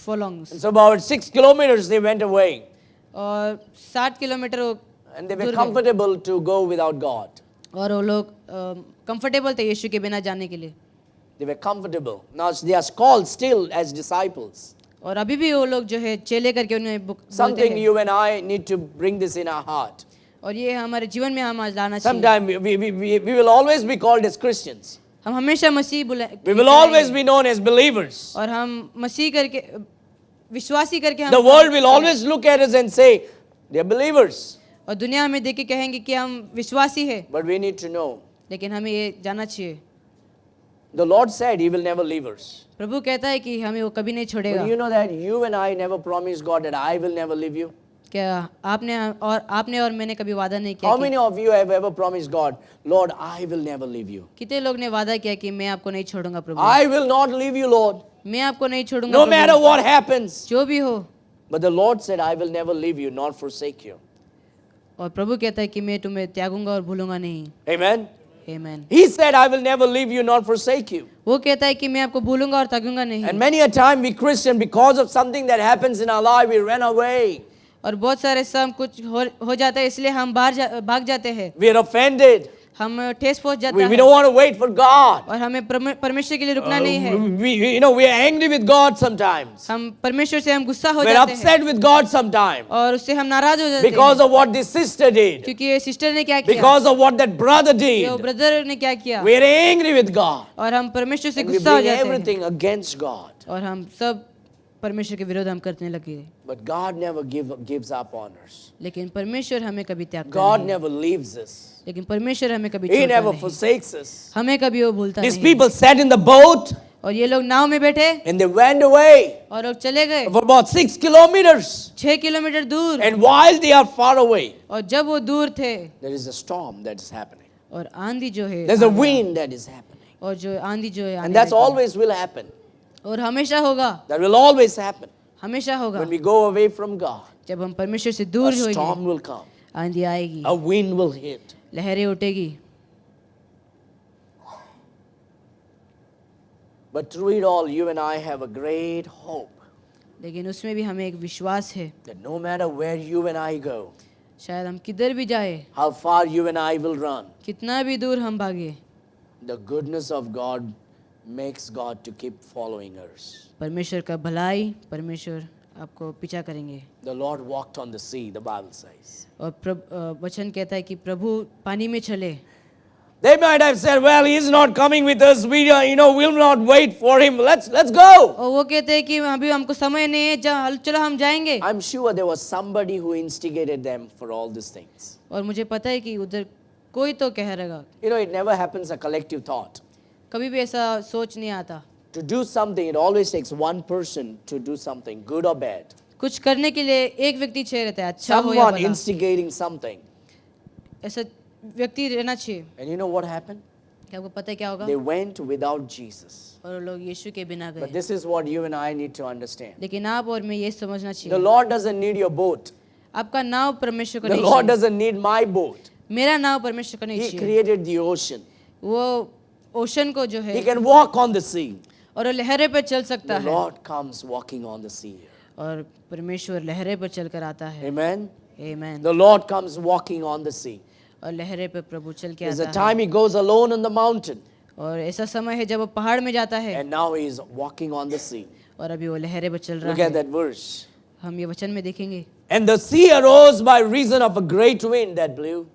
फॉलोंग्स। And so about 6 kilometers they went away. और 60 किलोमीटर वो And they were दूर गए। comfortable to go without God. और वो लोग कंफर्टेबल थे यीशु के बिना जाने के लिए। They were comfortable. Now they are called still as disciples. और अभी भी वो लोग जो है चेले करके उन्हें बोलते Something हैं। you and I need to bring this in our heart. और ये हमारे जीवन में हम आज लाना चाहिए। Sometime we will always be called as Christians. हम हमेशा मसीह बुलाए। We will always be known as believers. और हम मसीह करके विश्वासी करके हम The world will always look at us and say, They are believers. और दुनिया हमें देख के कहेंगे कि हम विश्वासी है, But we need to know. लेकिन हमें ये जानना चाहिए The Lord said He will never leave us. प्रभु कहता है कि हमें वो कभी नहीं छोड़ेगा। But you know that you and I never promised God that I will never leave you. क्या आपने और मैंने कभी वादा नहीं किया How कि many of you have ever promised God, Lord, I will never leave you? कितने लोग ने वादा किया कि मैं आपको नहीं छोड़ूंगा प्रभु, I will not leave you, Lord. मैं आपको नहीं छोड़ूंगा No Prabhu, matter what happens. जो भी हो। But the Lord said, I will never leave you, nor forsake you. और प्रभु कहता है कि मैं तुम्हें त्यागूंगा और भूलूंगा नहीं। Amen. आमीन। He said, I will never leave you, nor forsake you. वो कहता है कि मैं आपको भूलूंगा और त्यागूंगा नहीं। And many a time we Christian, because of something that happens in our life, we run away. और बहुत सारे सब कुछ हो जाता है इसलिए हम भाग जाते हैं, We are offended. हम ठेस पहुंच जाता We है don't want to wait for God. और हमें परमेश्वर के लिए रुकना नहीं है। We are angry with God sometimes. हम परमेश्वर से हम गुस्सा हो We're जाते हैं upset with God sometimes और उससे हम नाराज हो जाते because हैं of what this sister did, क्योंकि ये सिस्टर ने क्या किया, because of what that brother ये did. वो ब्रदर ने क्या किया, We're angry with God. और हम परमेश्वर से And we गुस्सा हो bring जाते हैं everything against God. और हम सब परमेश्वर के विरोध हम करने लगे। But God never gives up on us. लेकिन परमेश्वर हमें कभी त्यागता God नहीं, never leaves us. लेकिन परमेश्वर हमें कभी He छोड़ता never नहीं, forsakes us. हमें कभी वो भूलता These नहीं। people sat in the boat और ये लोग नाव में बैठे and they went away और लोग चले गए for about 6 kilometers. 6 किलोमीटर दूर, And while they are far away, और जब वो दूर थे there is a storm that is happening. और आंधी जो है, There's a wind that is happening. और जो आंधी जो है And आने that's लगी है। always will happen. और हमेशा होगा, That will always happen. हमेशा होगा। When we go away from God, जब हम परमेश्वर से a दूर होंगे storm will come. आंधी आएगी, A wind will hit. लहरें उठेगी, But through it all, you and I have a great hope लेकिन उसमें भी हमें एक विश्वास है, that no matter where you and I go, शायद हम किधर भी जाए, how far you and I will run, कितना भी दूर हम भागे, the goodness of God makes God to keep following us. परमेश्वर का भलाई, परमेश्वर आपको पीछा करेंगे। The Lord walked on the sea, the Bible says. और वचन कहता है कि प्रभु पानी में चले। They might have said, well, he's not coming with us. We, will not wait for him. Let's go. और वो कहते हैं कि अभी हमको समय नहीं है, चलो हम जाएंगे। I'm sure there was somebody who instigated them for all these things. और मुझे पता है कि उधर कोई तो कह रहेगा, It never happens a collective thought. कभी भी ऐसा सोच नहीं आता। To do something, it always takes one person to do something, good or bad. कुछ करने के लिए एक व्यक्ति चाहिए रहता है, अच्छा हो या Someone बुरा, instigating something. ऐसा व्यक्ति रहना चाहिए। And you know what happened? क्या आपको पता है क्या होगा? They went without Jesus. और वो लोग यीशु के बिना But गए। this is what you and I need to understand. लेकिन आप और मैं ये समझना The चाहिए, Lord doesn't need your boat. आपका नाव परमेश्वर को The नहीं Lord चाहिए, doesn't need my boat. मेरा नाव परमेश्वर को नहीं He चाहिए। created the ocean. वो ओशन को जो He है can walk on the sea. और वो लहरे पर चल सकता The है, Lord comes walking on the sea. और परमेश्वर लहरे पर चलकर आता है। Amen. आमीन। The Lord comes walking on the sea. और लहरे पर प्रभु चल के There's a आता है। time he goes alone on the mountain. और ऐसा समय है जब वो पहाड़ में जाता है And now he is walking on the sea. और अभी वो लहरे पर चल रहा Look at है। that verse. हम ये वचन में देखेंगे, And the sea arose by reason of a great wind that blew.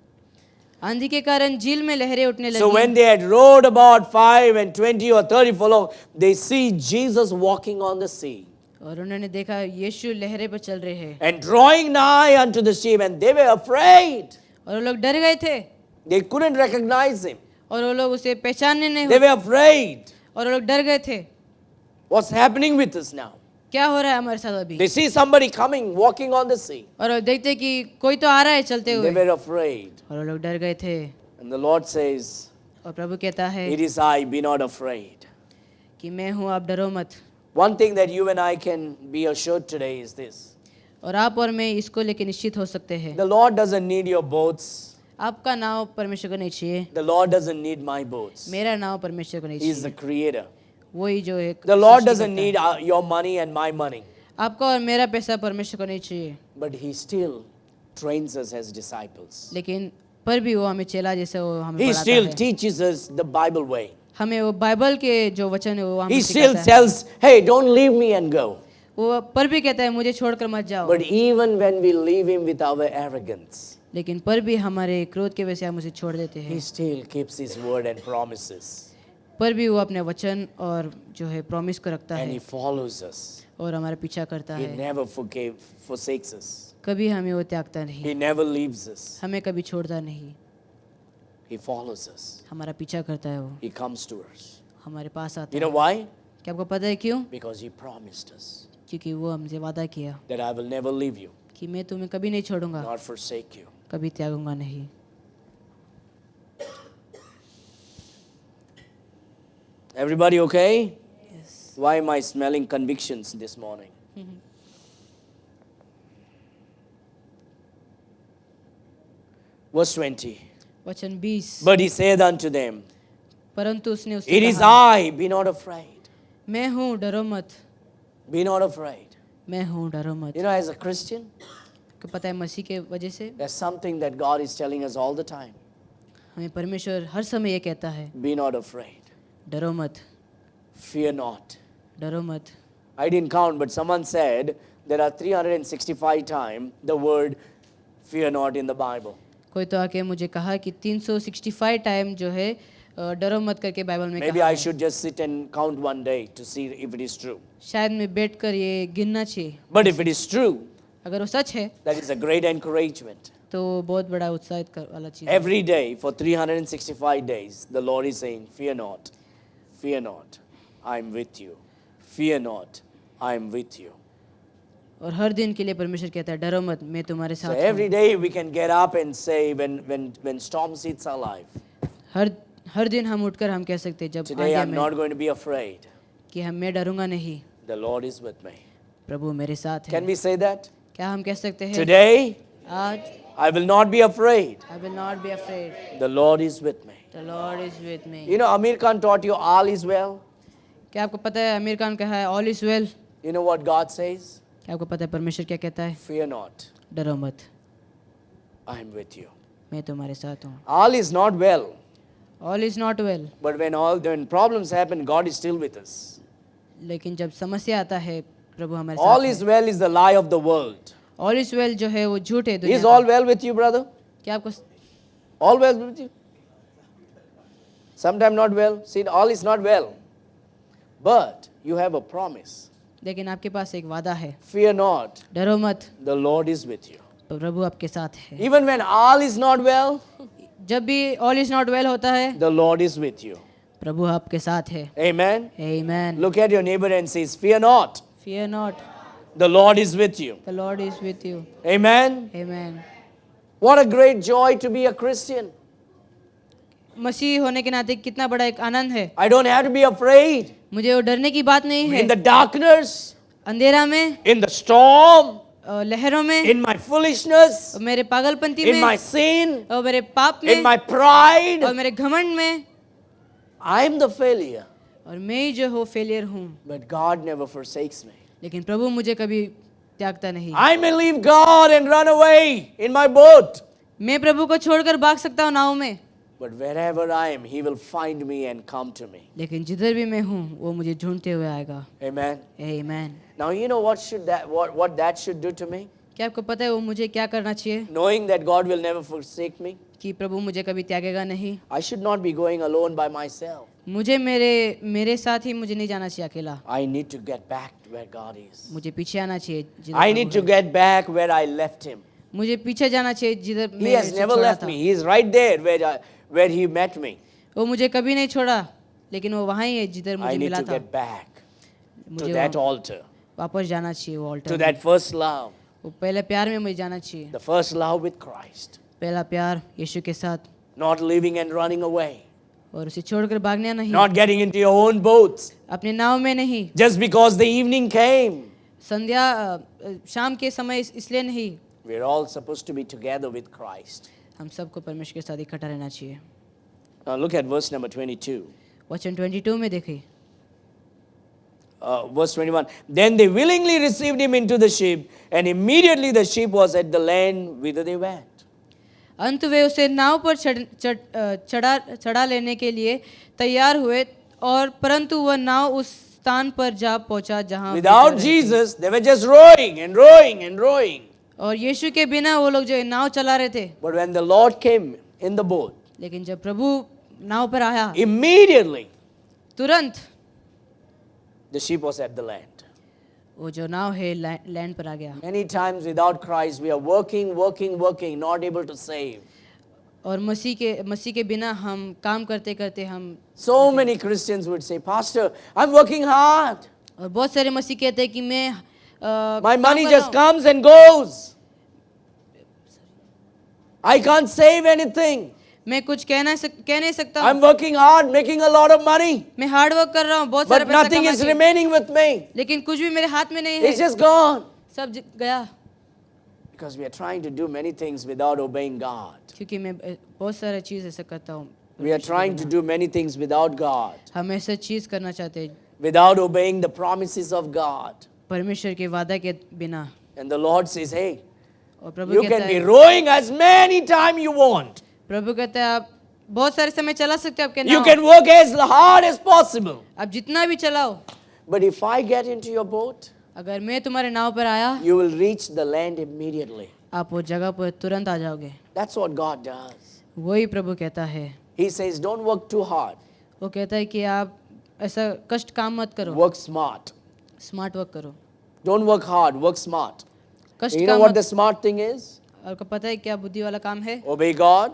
आंधी के कारण झील में लहरें उठने So when लगी। they had rowed about 5 and 20 or 30 furlong, they see Jesus walking on the sea. और उन्होंने देखा यीशु लहरे पर चल रहे हैं And drawing nigh unto the ship, and they were afraid. और वो लोग डर गए थे They couldn't recognize him. और वो लोग उसे पहचानने नहीं They were afraid. और वो लोग डर गए थे, What's happening with us now? क्या हो रहा है हमारे साथ अभी। They see somebody coming, walking on the sea. और वो देखते कि कोई तो आ रहा है चलते They हुए were afraid. और वो लोग डर गए थे। And the Lord says, और प्रभु कहता है it is I, be not afraid. कि मैं हूँ, आप डरो मत। One thing that you and I can be assured today is this. और आप और मैं इसको लेके निश्चित हो सकते हैं, The Lord doesn't need your boats. आपका नाव परमेश्वर को नहीं चाहिए, The Lord doesn't need my boats. मेरा नाव परमेश्वर को नहीं He is the चाहिए। creator. वही जो एक The Lord सृष्टि doesn't करता है। need your money and my money. आपका और मेरा पैसा परमेश्वर को नहीं चाहिए, But He still trains us as disciples. लेकिन पर भी वो हमें चेला जैसे वो हमें He पढ़ाता still है। teaches us the Bible way. हमें वो बाइबल के जो वचन है वो हमें He still सिखाता है। tells, hey, don't leave me and go. वो पर भी कहता है मुझे छोड़कर मत जाओ, But even when we leave Him with our arrogance, लेकिन पर भी हमारे क्रोध के वजह से हम उसे छोड़ देते हैं। He still keeps His word and promises. पर भी वो अपने वचन और जो है प्रॉमिस को रखता and है He follows us. और हमारा पीछा करता He है। never forsakes us. कभी हमें वो त्यागता नहीं, He never leaves us. हमें कभी छोड़ता नहीं, He follows us. हमारा पीछा करता है वो, He comes to us. हमारे पास आता You know है। why? क्या आपको पता है क्यों? Because He promised us क्योंकि वो हमसे वादा किया that I will never leave you, कि मैं तुम्हें कभी नहीं छोड़ूंगा, nor forsake you. कभी त्यागूंगा नहीं। Everybody okay? Yes. Why am I smelling convictions this morning? Verse 20. वचन 20। But He said unto them, परंतु उसने उससे It is कहा, I, be not afraid. मैं हूँ, डरो मत, Be not afraid. मैं हूँ, डरो मत। You know, as a Christian, आपको पता है मसीह के वजह से there's something that God is telling us all the time. हमें परमेश्वर हर समय ये कहता है, Be not afraid. डरो मत, Fear not. डरो मत। I didn't count, but someone said there are 365 times the word fear not in the Bible. कोई तो आके मुझे कहा कि 365 टाइम जो है डरो मत करके बाइबल में Maybe कहा I है। should just sit and count one day to see if it is true. शायद मैं बैठकर ये गिनना चाहिए। But if it is true, अगर वो सच है that is a great encouragement. तो बहुत बड़ा उत्साहित वाला चीज है। Every day for 365 days, the Lord is saying, Fear not, fear not, I am with you. Fear not, I am with you. और हर दिन के लिए परमेश्वर कहता है, डरो मत, मैं तुम्हारे So साथ every हूँ। day we can get up and say, when storms hits our life, हर दिन हम उठकर हम कह सकते हैं जब today आगे I'm में not going to be afraid. कि मैं डरूंगा नहीं, The Lord is with me. प्रभु मेरे साथ है। Can we say that? क्या हम कह सकते हैं? Today आज I will not be afraid. I will not be afraid. The Lord is with me. The Lord is with me. You know, Amir Khan taught you all is well. क्या आपको पता है आमिर खान कहा है all is well? You know what God says? क्या आपको पता है परमेश्वर क्या कहता है? Fear not, डरो मत, I am with you. मैं तुम्हारे साथ हूँ। All is not well, all is not well, but when problems happen, God is still with us. लेकिन जब समस्या आता है प्रभु हमारे All साथ is well is the lie of the world. है। ऑल इज वेल जो है वो झूठ है दुनिया Is का। all well with you, brother? क्या आपको All well with you? Sometime not well. See, all is not well. But you have a promise. लेकिन आपके पास एक वादा है, Fear not, डरो मत, the Lord is with you. प्रभु आपके साथ है। Even when all is not well, जब भी ऑल इज नॉट वेल होता है, the Lord is with you. प्रभु आपके साथ है। Amen. Amen. Look at your neighbor and says, Fear not, Fear not, the Lord is with you. the Lord is with you. Amen. Amen. What a great joy to be a Christian. मसीह होने के नाते कितना बड़ा एक आनंद है। I don't have to be afraid. मुझे वो डरने की बात नहीं है। In the darkness, अंधेरा में, in the storm, लहरों में, in my foolishness, और मेरे पागलपंती in my में, sin, और मेरे पाप in में, my pride, और मेरे घमंड में, I'm the failure. और मैं ही जो हो फेलियर हूँ, But God never forsakes me. लेकिन प्रभु मुझे कभी त्यागता नहीं। I may leave God and run away in my boat. मैं प्रभु को छोड़कर भाग सकता हूँ नाव में, But wherever I am, He will find me and come to me. लेकिन जिधर भी मैं हूँ वो मुझे ढूंढते हुए आएगा। Amen. Amen. Now you know what that should do to me? क्या आपको पता है वो मुझे क्या करना चाहिए? Knowing that God will never forsake me, कि प्रभु मुझे कभी त्यागेगा नहीं। I should not be going alone by myself. मुझे मेरे साथ ही मुझे नहीं जाना चाहिए अकेला। I need to get back to where God is. मुझे पीछे आना चाहिए जिधर I प्रभु need to है। get back where I left Him. मुझे पीछे जाना चाहिए जिधर He मैं has उसे never छोड़ा left था। me. He is right there where He met me. वो मुझे कभी नहीं छोड़ा, लेकिन वो वहाँ ही है जिधर I मुझे need मिला to था। get back to मुझे that वहाँ altar, वापस जाना चाहिए वो to alter. that first love, वो पहले प्यार में मुझे जाना चाहिए। the first love with Christ. पहला प्यार यीशु के साथ, Not leaving and running away. और उसे छोड़कर भागना नहीं, Not getting into your own boats अपने नाव में नहीं, just because the evening came. शाम के समय इसलिए नहीं। We're all supposed to be together with Christ. हम सबको परमेश्वर के साथ इकट्ठा रहना चाहिए। Now look at verse number 22. वचन 22 में देखिए, Verse 21. Then they willingly received him into the ship, and immediately the ship was at the land whither they went. अंत वे उसे नाव पर चढ़ा लेने के लिए तैयार हुए, और परंतु वह नाव उस स्थान पर जा पहुंचा जहां वे Without जा रहे थे। Jesus, they were just rowing and rowing and rowing. और यीशु के बिना वो लोग जो है नाव चला रहे थे, But when the Lord came in the boat, लेकिन जब प्रभु नाव पर आया, immediately तुरंत the ship was at the land. वो जो नाव है लैंड पर आ गया। Many times without Christ, we are working, not able to save. और मसीह के बिना हम काम करते करते हम So many Christians would say, Pastor, I'm working hard. और बहुत सारे मसीह कहते हैं कि मैं My काम money कर just रहा हूं। comes and goes. I can't save anything. मैं कुछ कह नहीं सकता I'm हूँ। working hard, making a lot of money, मैं हार्ड वर्क कर रहा हूँ, बहुत सारा but पैसा nothing कमा is के, remaining with me. लेकिन कुछ भी मेरे हाथ में नहीं It's है, just gone. सब गया। Because we are trying to do many things without obeying God. क्योंकि मैं बहुत सारा चीज ऐसा करता हूँ, We are trying to do many things without God, हम ऐसा चीज करना चाहते हैं without obeying the promises of God. परमेश्वर के वादा के बिना। And the Lord says, hey, और प्रभु you कहता can be है, rowing as many times you want. प्रभु कहता है आप बहुत सारे समय चला सकते हो आपके You now, can work as hard as possible. आप जितना भी चलाओ, But if I get into your boat, अगर मैं तुम्हारे नाव पर आया, you will reach the land immediately. आप वो जगह पर तुरंत आ जाओगे। That's what God does. वही प्रभु कहता है। He says, don't work too hard. वो कहता है कि आप ऐसा कष्ट काम मत करो, Work smart. स्मार्ट वर्क करो। Don't work hard, work smart. कष्ट You know काम what मत, the smart thing is? आपको पता है क्या बुद्धि वाला काम है? Obey God,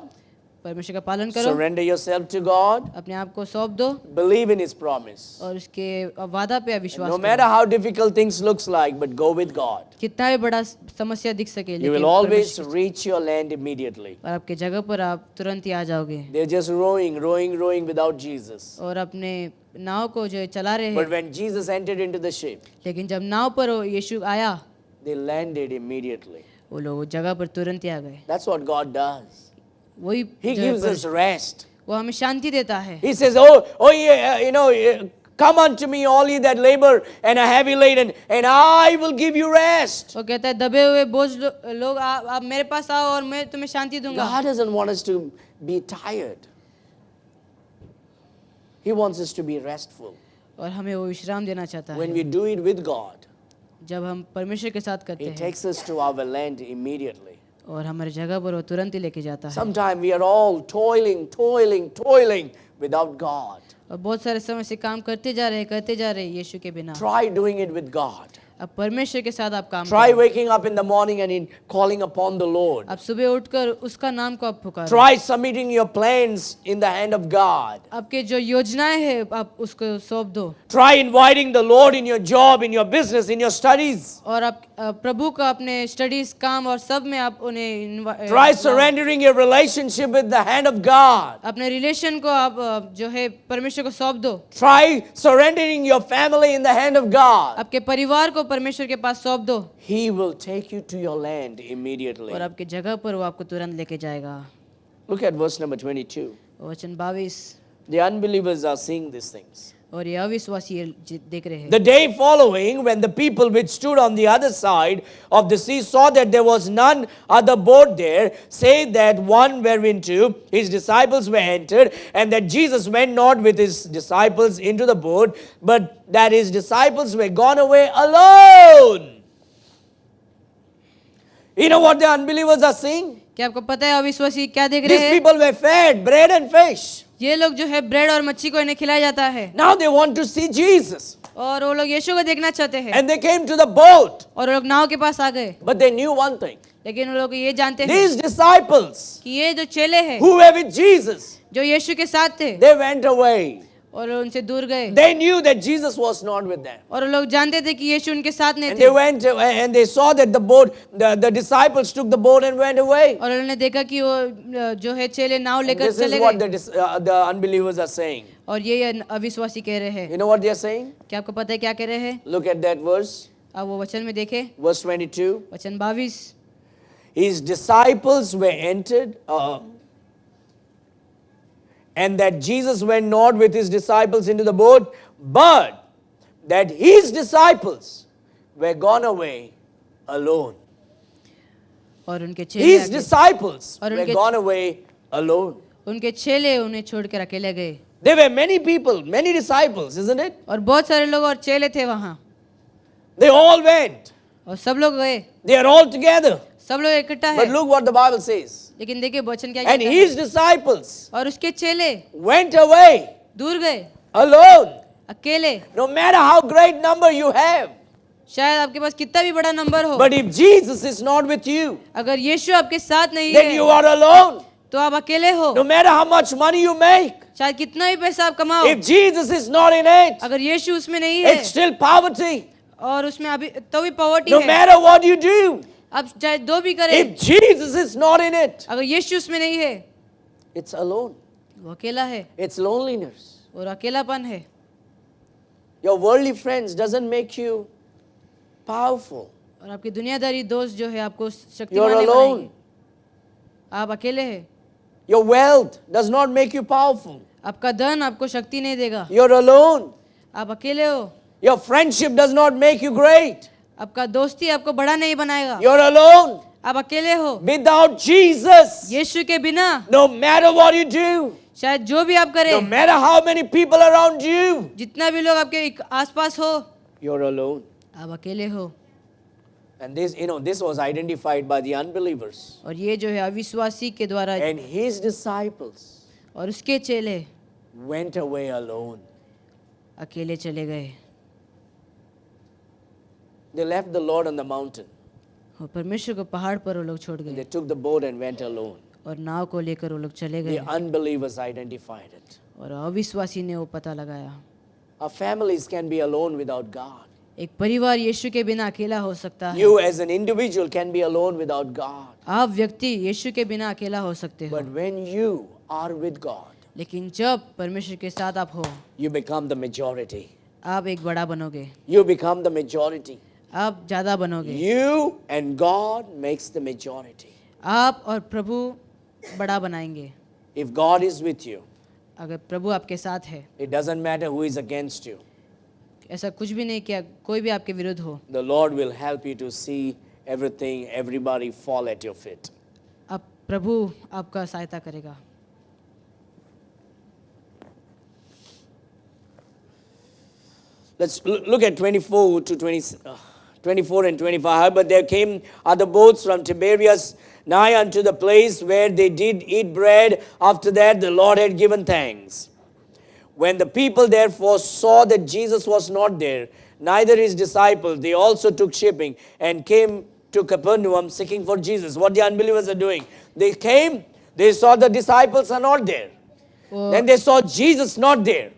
परमेश्वर का पालन करो, surrender yourself to God, अपने आप को सौंप दो believe in His promise. और उसके वादा पे विश्वास No करो। matter how difficult things looks like, but go with God. कितना भी बड़ा समस्या दिख सके, You will लेकिन always परमेश्वर- reach your land immediately. और आपके जगह पर आप तुरंत ही आ जाओगे। They're just rowing without Jesus. और अपने नाव को जो चला रहे But हैं, when Jesus entered into the ship, लेकिन जब नाव पर वो यीशु आया, they landed immediately. वो लोग जगह पर तुरंत ही आ गए। That's what God does. वही He जो है gives us rest. वो हमें शांति देता है। He says, oh yeah, come unto me, all ye that labor and are heavy laden, and I will give you rest. वो कहता है दबे हुए बोझ लोग आप मेरे पास आओ और मैं तुम्हें शांति दूंगा। God doesn't want us to be tired. He wants us to be restful. और हमें वो विश्राम देना चाहता When है। we do it with God, जब हम परमेश्वर के साथ करते He हैं takes us to our land immediately. और हमारे जगह पर वो तुरंत ही लेके जाता है। Sometimes we are all toiling without God. और बहुत सारे समय से काम करते जा रहे हैं यीशु के बिना। Try doing it with God. अब परमेश्वर के साथ आप काम Try करो। waking up in the morning and in calling upon the Lord. आप सुबह उठकर उसका नाम को आप पुकारो। Try submitting your plans in the hand of God. आपके जो योजनाएं हैं आप उसको सौंप दो। Try inviting the Lord in your job, in your business, in your studies. और आप प्रभु को अपने स्टडीज काम और सब में आप उन्हें Try surrendering your relationship with the hand of God. अपने रिलेशन को आप जो है परमेश्वर को सौंप दो। Try surrendering your family in the hand of God. आपके परिवार को परमेश्वर के पास सौंप दो He will take you to your land immediately. और आपके जगह पर वो आपको तुरंत लेके जाएगा। Look at verse number 22. वचन 22। The unbelievers are seeing these things. और ये अविश्वासी देख रहे हैं। The day following, when the people which stood on the other side of the sea saw that there was none other boat there, save that one whereinto his disciples were entered, and that Jesus went not with his disciples into the boat, but that his disciples were gone away alone. You know what the unbelievers are seeing? क्या आपको पता है अविश्वासी क्या देख रहे These हैं? people were fed bread and fish. ये लोग जो है ब्रेड और मच्छी को इन्हें खिलाया जाता है Now they want to see Jesus. और वो लोग यीशु को देखना चाहते हैं And they came to the boat. और वो लोग नाव के पास आ गए। But they knew one thing. लेकिन वो लोग ये जानते हैं These disciples कि ये जो चेले हैं who were with Jesus, जो यीशु के साथ थे they went away. और उनसे दूर गए They knew that Jesus was not with them. और वो लोग जानते थे कि यीशु उनके साथ नहीं And थे they went and they saw that the disciples took the boat and went away. और उन्होंने देखा कि वो जो है चेले नाव And लेकर this is चले what गए the unbelievers are saying. और ये अविश्वासी कह रहे हैं। You know what they are saying? क्या आपको पता है क्या कह रहे हैं? Look at that verse, अब वो वचन में देखे verse 22. वचन 22। His disciples were entered, and that Jesus went not with his disciples into the boat, but that his disciples were gone away alone. और उनके चेले His आगे- disciples और were उनके- gone away alone. उनके चेले उन्हें छोड़कर अकेले गए There were many people, many disciples, isn't it? और बहुत सारे लोग और चेले थे वहाँ They all went. और सब लोग गए, They are all together. सब लोग इकट्ठा But है। look what the Bible says. लेकिन देखिए वचन क्या And कहता है? his disciples और उसके चेले went away दूर गए alone. अकेले। No matter how great number you have. शायद आपके पास कितना भी बड़ा नंबर हो, But if Jesus is not with you, अगर यीशु आपके साथ नहीं then you है are alone. तो आप अकेले हो। No matter how much money you make, चाहे कितना भी पैसा आप कमाओ, if Jesus is not in it, अगर यीशु उसमें नहीं है it's still poverty. और उसमें अभी तो भी पॉवर्टी No है। matter what you do, आप चाहे दो भी करें, if Jesus is not in it, अगर यीशु उसमें नहीं है it's alone. वो अकेला है It's loneliness. और अकेलापन है। Your worldly friends doesn't make you powerful. और आपकी दुनियादारी दोस्त जो है आपको You're शक्तिमान नहीं alone. बनाएंगे। आप अकेले हैं। Your wealth does not make you powerful. आपका धन आपको शक्ति नहीं देगा। You're alone. आप अकेले हो। Your friendship does not make you great. आपका दोस्ती आपको बड़ा नहीं बनाएगा। You're alone. आप अकेले हो। Without Jesus, यीशु के बिना no matter what you do, शायद जो भी आप no करें, matter how many people around you, जितना भी लोग आपके आसपास हो, you're alone. आप अकेले हो। And this was identified by the unbelievers. और ये जो है अविश्वासी के द्वारा And his disciples और उसके चेले went away alone. अकेले चले गए। They left the Lord on the mountain. और परमेश्वर को पहाड़ पर वो लोग छोड़ They गए took the boat and went alone. और नाव को लेकर वो लोग चले The गए unbelievers identified it. और अविश्वासी ने वो पता लगाया। Our families can be alone without God. एक परिवार यीशु के बिना अकेला हो सकता है। You as an individual can be alone without God. आप व्यक्ति यीशु के बिना अकेला हो सकते हो, But when you are with God, लेकिन जब परमेश्वर के साथ आप हो, you become the majority. आप एक बड़ा बनोगे, You become the majority. आप ज्यादा बनोगे। You and God makes the majority. आप और प्रभु बड़ा बनाएंगे। If God is with you, अगर प्रभु आपके साथ है, it doesn't matter who is against you. ऐसा कुछ भी नहीं किया, कोई भी आपके विरुद्ध हो, The Lord will help you to see everything, everybody fall at your feet. आप प्रभु आपका सहायता करेगा। Let's look at 24 to 24 and 25. But there came other boats from Tiberias nigh unto the place where they did eat bread. After that the Lord had given thanks. When the people therefore saw that Jesus was not there, neither his disciples, they also took shipping and came to Capernaum seeking for Jesus. What the unbelievers are doing? They came, they saw the disciples are not there. वो Then they saw Jesus not there.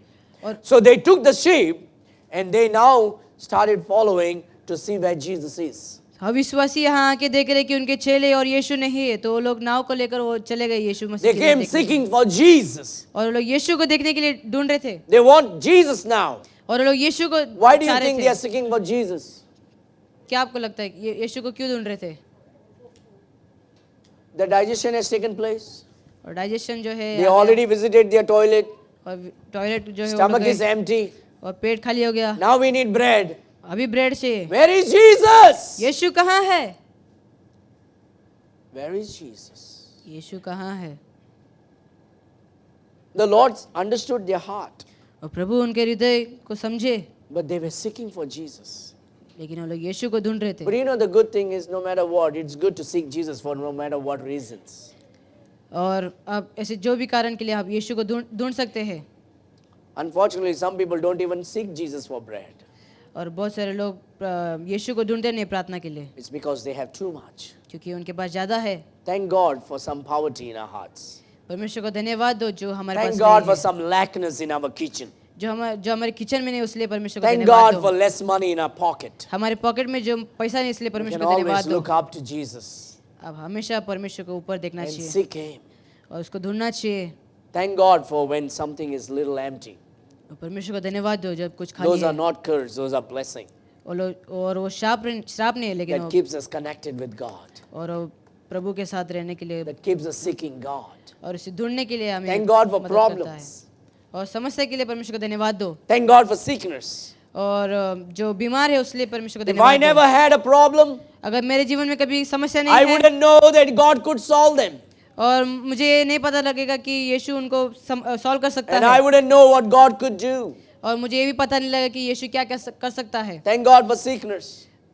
और So they took the sheep and they now started following to see where Jesus is. अविश्वासी यहाँ आके देख रहे कि उनके चेले और यीशु नहीं है, तो वो लोग नाव को लेकर वो चले गए यीशु They मसीह को came देखने। seeking for Jesus. और वो लोग यीशु को देखने के लिए ढूंढ रहे थे They want Jesus now. और वो लोग यीशु को Why do you चाह रहे think थे। they are seeking for Jesus? क्या आपको लगता है ये यीशु को क्यों ढूंढ रहे थे? The digestion has taken place. और डाइजेशन जो है They already visited their toilet. और टॉयलेट जो है वो Stomach लोग is गए empty. और पेट खाली हो गया। Now we need bread. अभी ब्रेड चाहिए। Where is Jesus? यीशु कहाँ है? Where is Jesus? यीशु कहाँ है? The Lord understood their heart, और प्रभु उनके हृदय को समझे, but they were seeking for Jesus. लेकिन वो लोग यीशु को ढूंढ रहे थे। But you know the good thing is no matter what, it's good to seek Jesus for no matter what reasons. और अब ऐसे जो भी कारण के लिए आप यीशु को ढूंढ सकते हैं। Unfortunately, some people don't even seek Jesus for bread. और बहुत सारे लोग यीशु को ढूंढते नहीं प्रार्थना के लिए, It's because they have too much. क्योंकि उनके पास ज्यादा है। Thank God for some poverty in our hearts. परमेश्वर को धन्यवाद दो जो हमारे Thank पास God नहीं for है। some lackness in our kitchen. जो हमारे किचन में नहीं उसलिए परमेश्वर को Thank धन्यवाद God for दो। less money in our pocket. हमारे पॉकेट में जो पैसा नहीं इसलिए We परमेश्वर can को धन्यवाद always दो। look up to Jesus अब हमेशा परमेश्वर को ऊपर देखना and चाहिए seek Him. और उसको ढूंढना चाहिए। Thank God for when something is little empty. और परमेश्वर को धन्यवाद दो जब कुछ खाली Those are है। not curses, those are blessing और वो श्राप नहीं है, लेकिन that वो keeps us connected with God, और वो प्रभु के साथ रहने के लिए that keeps us seeking God. और उसे ढूंढने के लिए हमें Thank God for मदद करता है। problems. और समस्या के लिए परमेश्वर को धन्यवाद दो। Thank God for sickness. और जो बीमार है उसलिए परमेश्वर को If I धन्यवाद never दो। had a problem, अगर मेरे जीवन में कभी समस्या I नहीं है wouldn't know that God could solve them. और मुझे ये नहीं पता लगेगा कि यीशु उनको सॉल्व कर सकता And I है, wouldn't know what God could do. और मुझे ये भी पता नहीं लगा कि यीशु क्या कर सकता है। Thank God for sickness.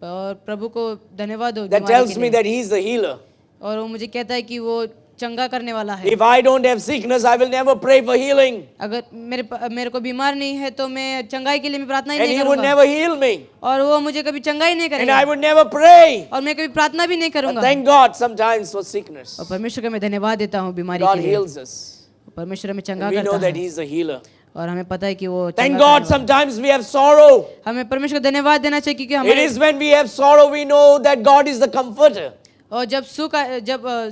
और प्रभु को धन्यवाद दो That बीमारी tells के me लिए। that He is the healer. और वो मुझे कहता है कि वो चंगा करने वाला है। If I don't have sickness, I will never pray for healing. अगर मेरे को बीमार नहीं है तो मैं चंगाई के लिए मैं प्रार्थना ही And नहीं He would करूंगा never heal me. और वो मुझे कभी चंगाई नहीं And करेगा I would never pray. और मैं कभी प्रार्थना भी नहीं But करूंगा। thank God sometimes for sickness. और परमेश्वर का मैं धन्यवाद देता हूँ बीमारी God के लिए। heals us. परमेश्वर हमें चंगा And we know करता that है He is a healer. और हमें पता है कि वो Thank चंगा God करने वाला sometimes we have sorrow. है। हमें परमेश्वर का धन्यवाद देना चाहिए क्योंकि It हमारे is when we have sorrow we know that God is the comforter. और जब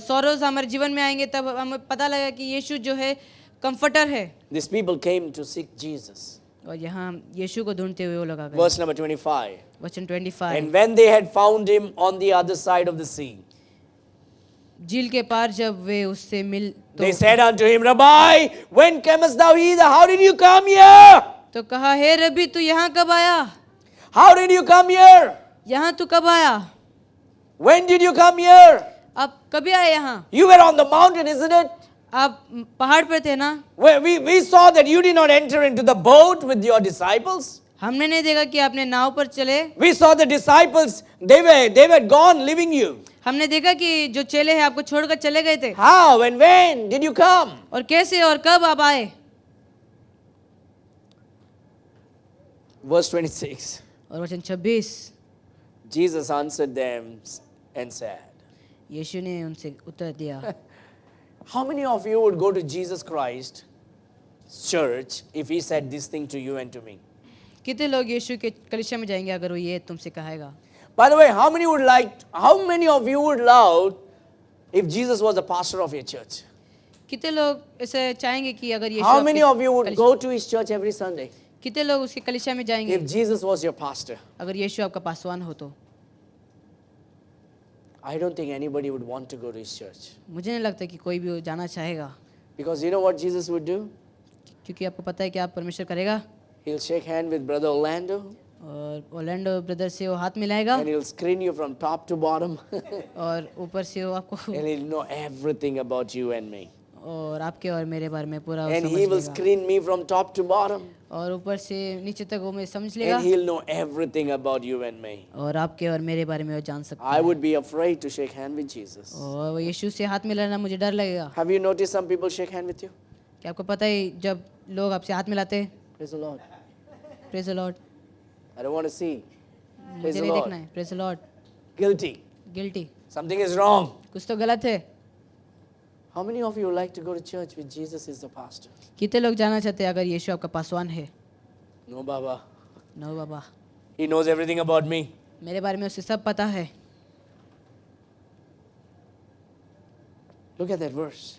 सॉरोज हमारे जीवन में आएंगे तब हमें पता लगेगा कि यीशु जो है कंफर्टर है। These people came to seek Jesus. और यहाँ यीशु को ढूंढते हुए वो लोग आ गए। Verse number 25. वचन 25 And when they had found Him on the other side of the sea, झील के पार जब वे उससे मिल they said unto Him, Rabbi, when camest thou hither? How did you come here? तो कहा हे रबी तू यहाँ कब आया? How did you come here? यहाँ तू कब आया? When did you come here? आप कभी आए यहाँ? You were on the mountain, isn't it? आप पहाड़ पर थे ना? Where we saw that you did not enter into the boat with your disciples. हमने नहीं देखा कि आपने नाव पर चले। We saw the disciples, they were gone, leaving you. हमने देखा कि जो चेले हैं आपको छोड़कर चले गए थे। How and when did you come? और कैसे और कब आप आए? Verse 26. और वचन 26 Jesus answered them and said, यीशु ने उनसे उत्तर दिया, How many of you would go to Jesus Christ church if He said this thing to you and to me? कितने लोग यीशु के कलीसिया में जाएंगे अगर वो ये तुमसे कहेगा? By the way, how many of you would love if Jesus was the pastor of your church? कितने लोग ऐसे चाहेंगे कि अगर यीशु How many आपके of you would कलीसिया- go to His church every Sunday कितने लोग उसके कलीसिया में जाएंगे if Jesus was your pastor? अगर यीशु आपका पासवान हो तो? I don't think anybody would want to go to His church. मुझे नहीं लगता कि कोई भी वो जाना चाहेगा Because you know what Jesus would do? क्योंकि आपको पता है कि आप परमेश्वर करेगा He'll shake hand with Brother Orlando और ओलैंडो ब्रदर से वो हाथ मिलाएगा and He'll screen you from top to bottom और ऊपर से वो आपको and He'll know everything about you and me. और आपके और मेरे बारे में पूरा वो And समझ He will लेगा screen me from top to bottom और ऊपर से नीचे तक वो मैं समझ लेगा and He'll know everything about you and me. और आपके और मेरे बारे में वो जान सकता I है would be afraid to shake hand with Jesus. और वो यीशु से हाथ मिलाना मुझे डर लगेगा। Have you noticed some people shake hand with you? क्या आपको पता है जब लोग आपसे हाथ मिलाते हैं Praise the Lord. Praise the Lord I don't want to see. Praise मुझे the नहीं Lord. देखना है praise the Lord Guilty. Guilty Something is wrong. कुछ तो गलत है। How many of you would like to go to church with Jesus is the pastor? कितने लोग जाना चाहते हैं अगर यीशु आपका पासवान है? No, Baba. No Baba He knows everything about me. मेरे बारे में उसे सब पता है। Look at that verse.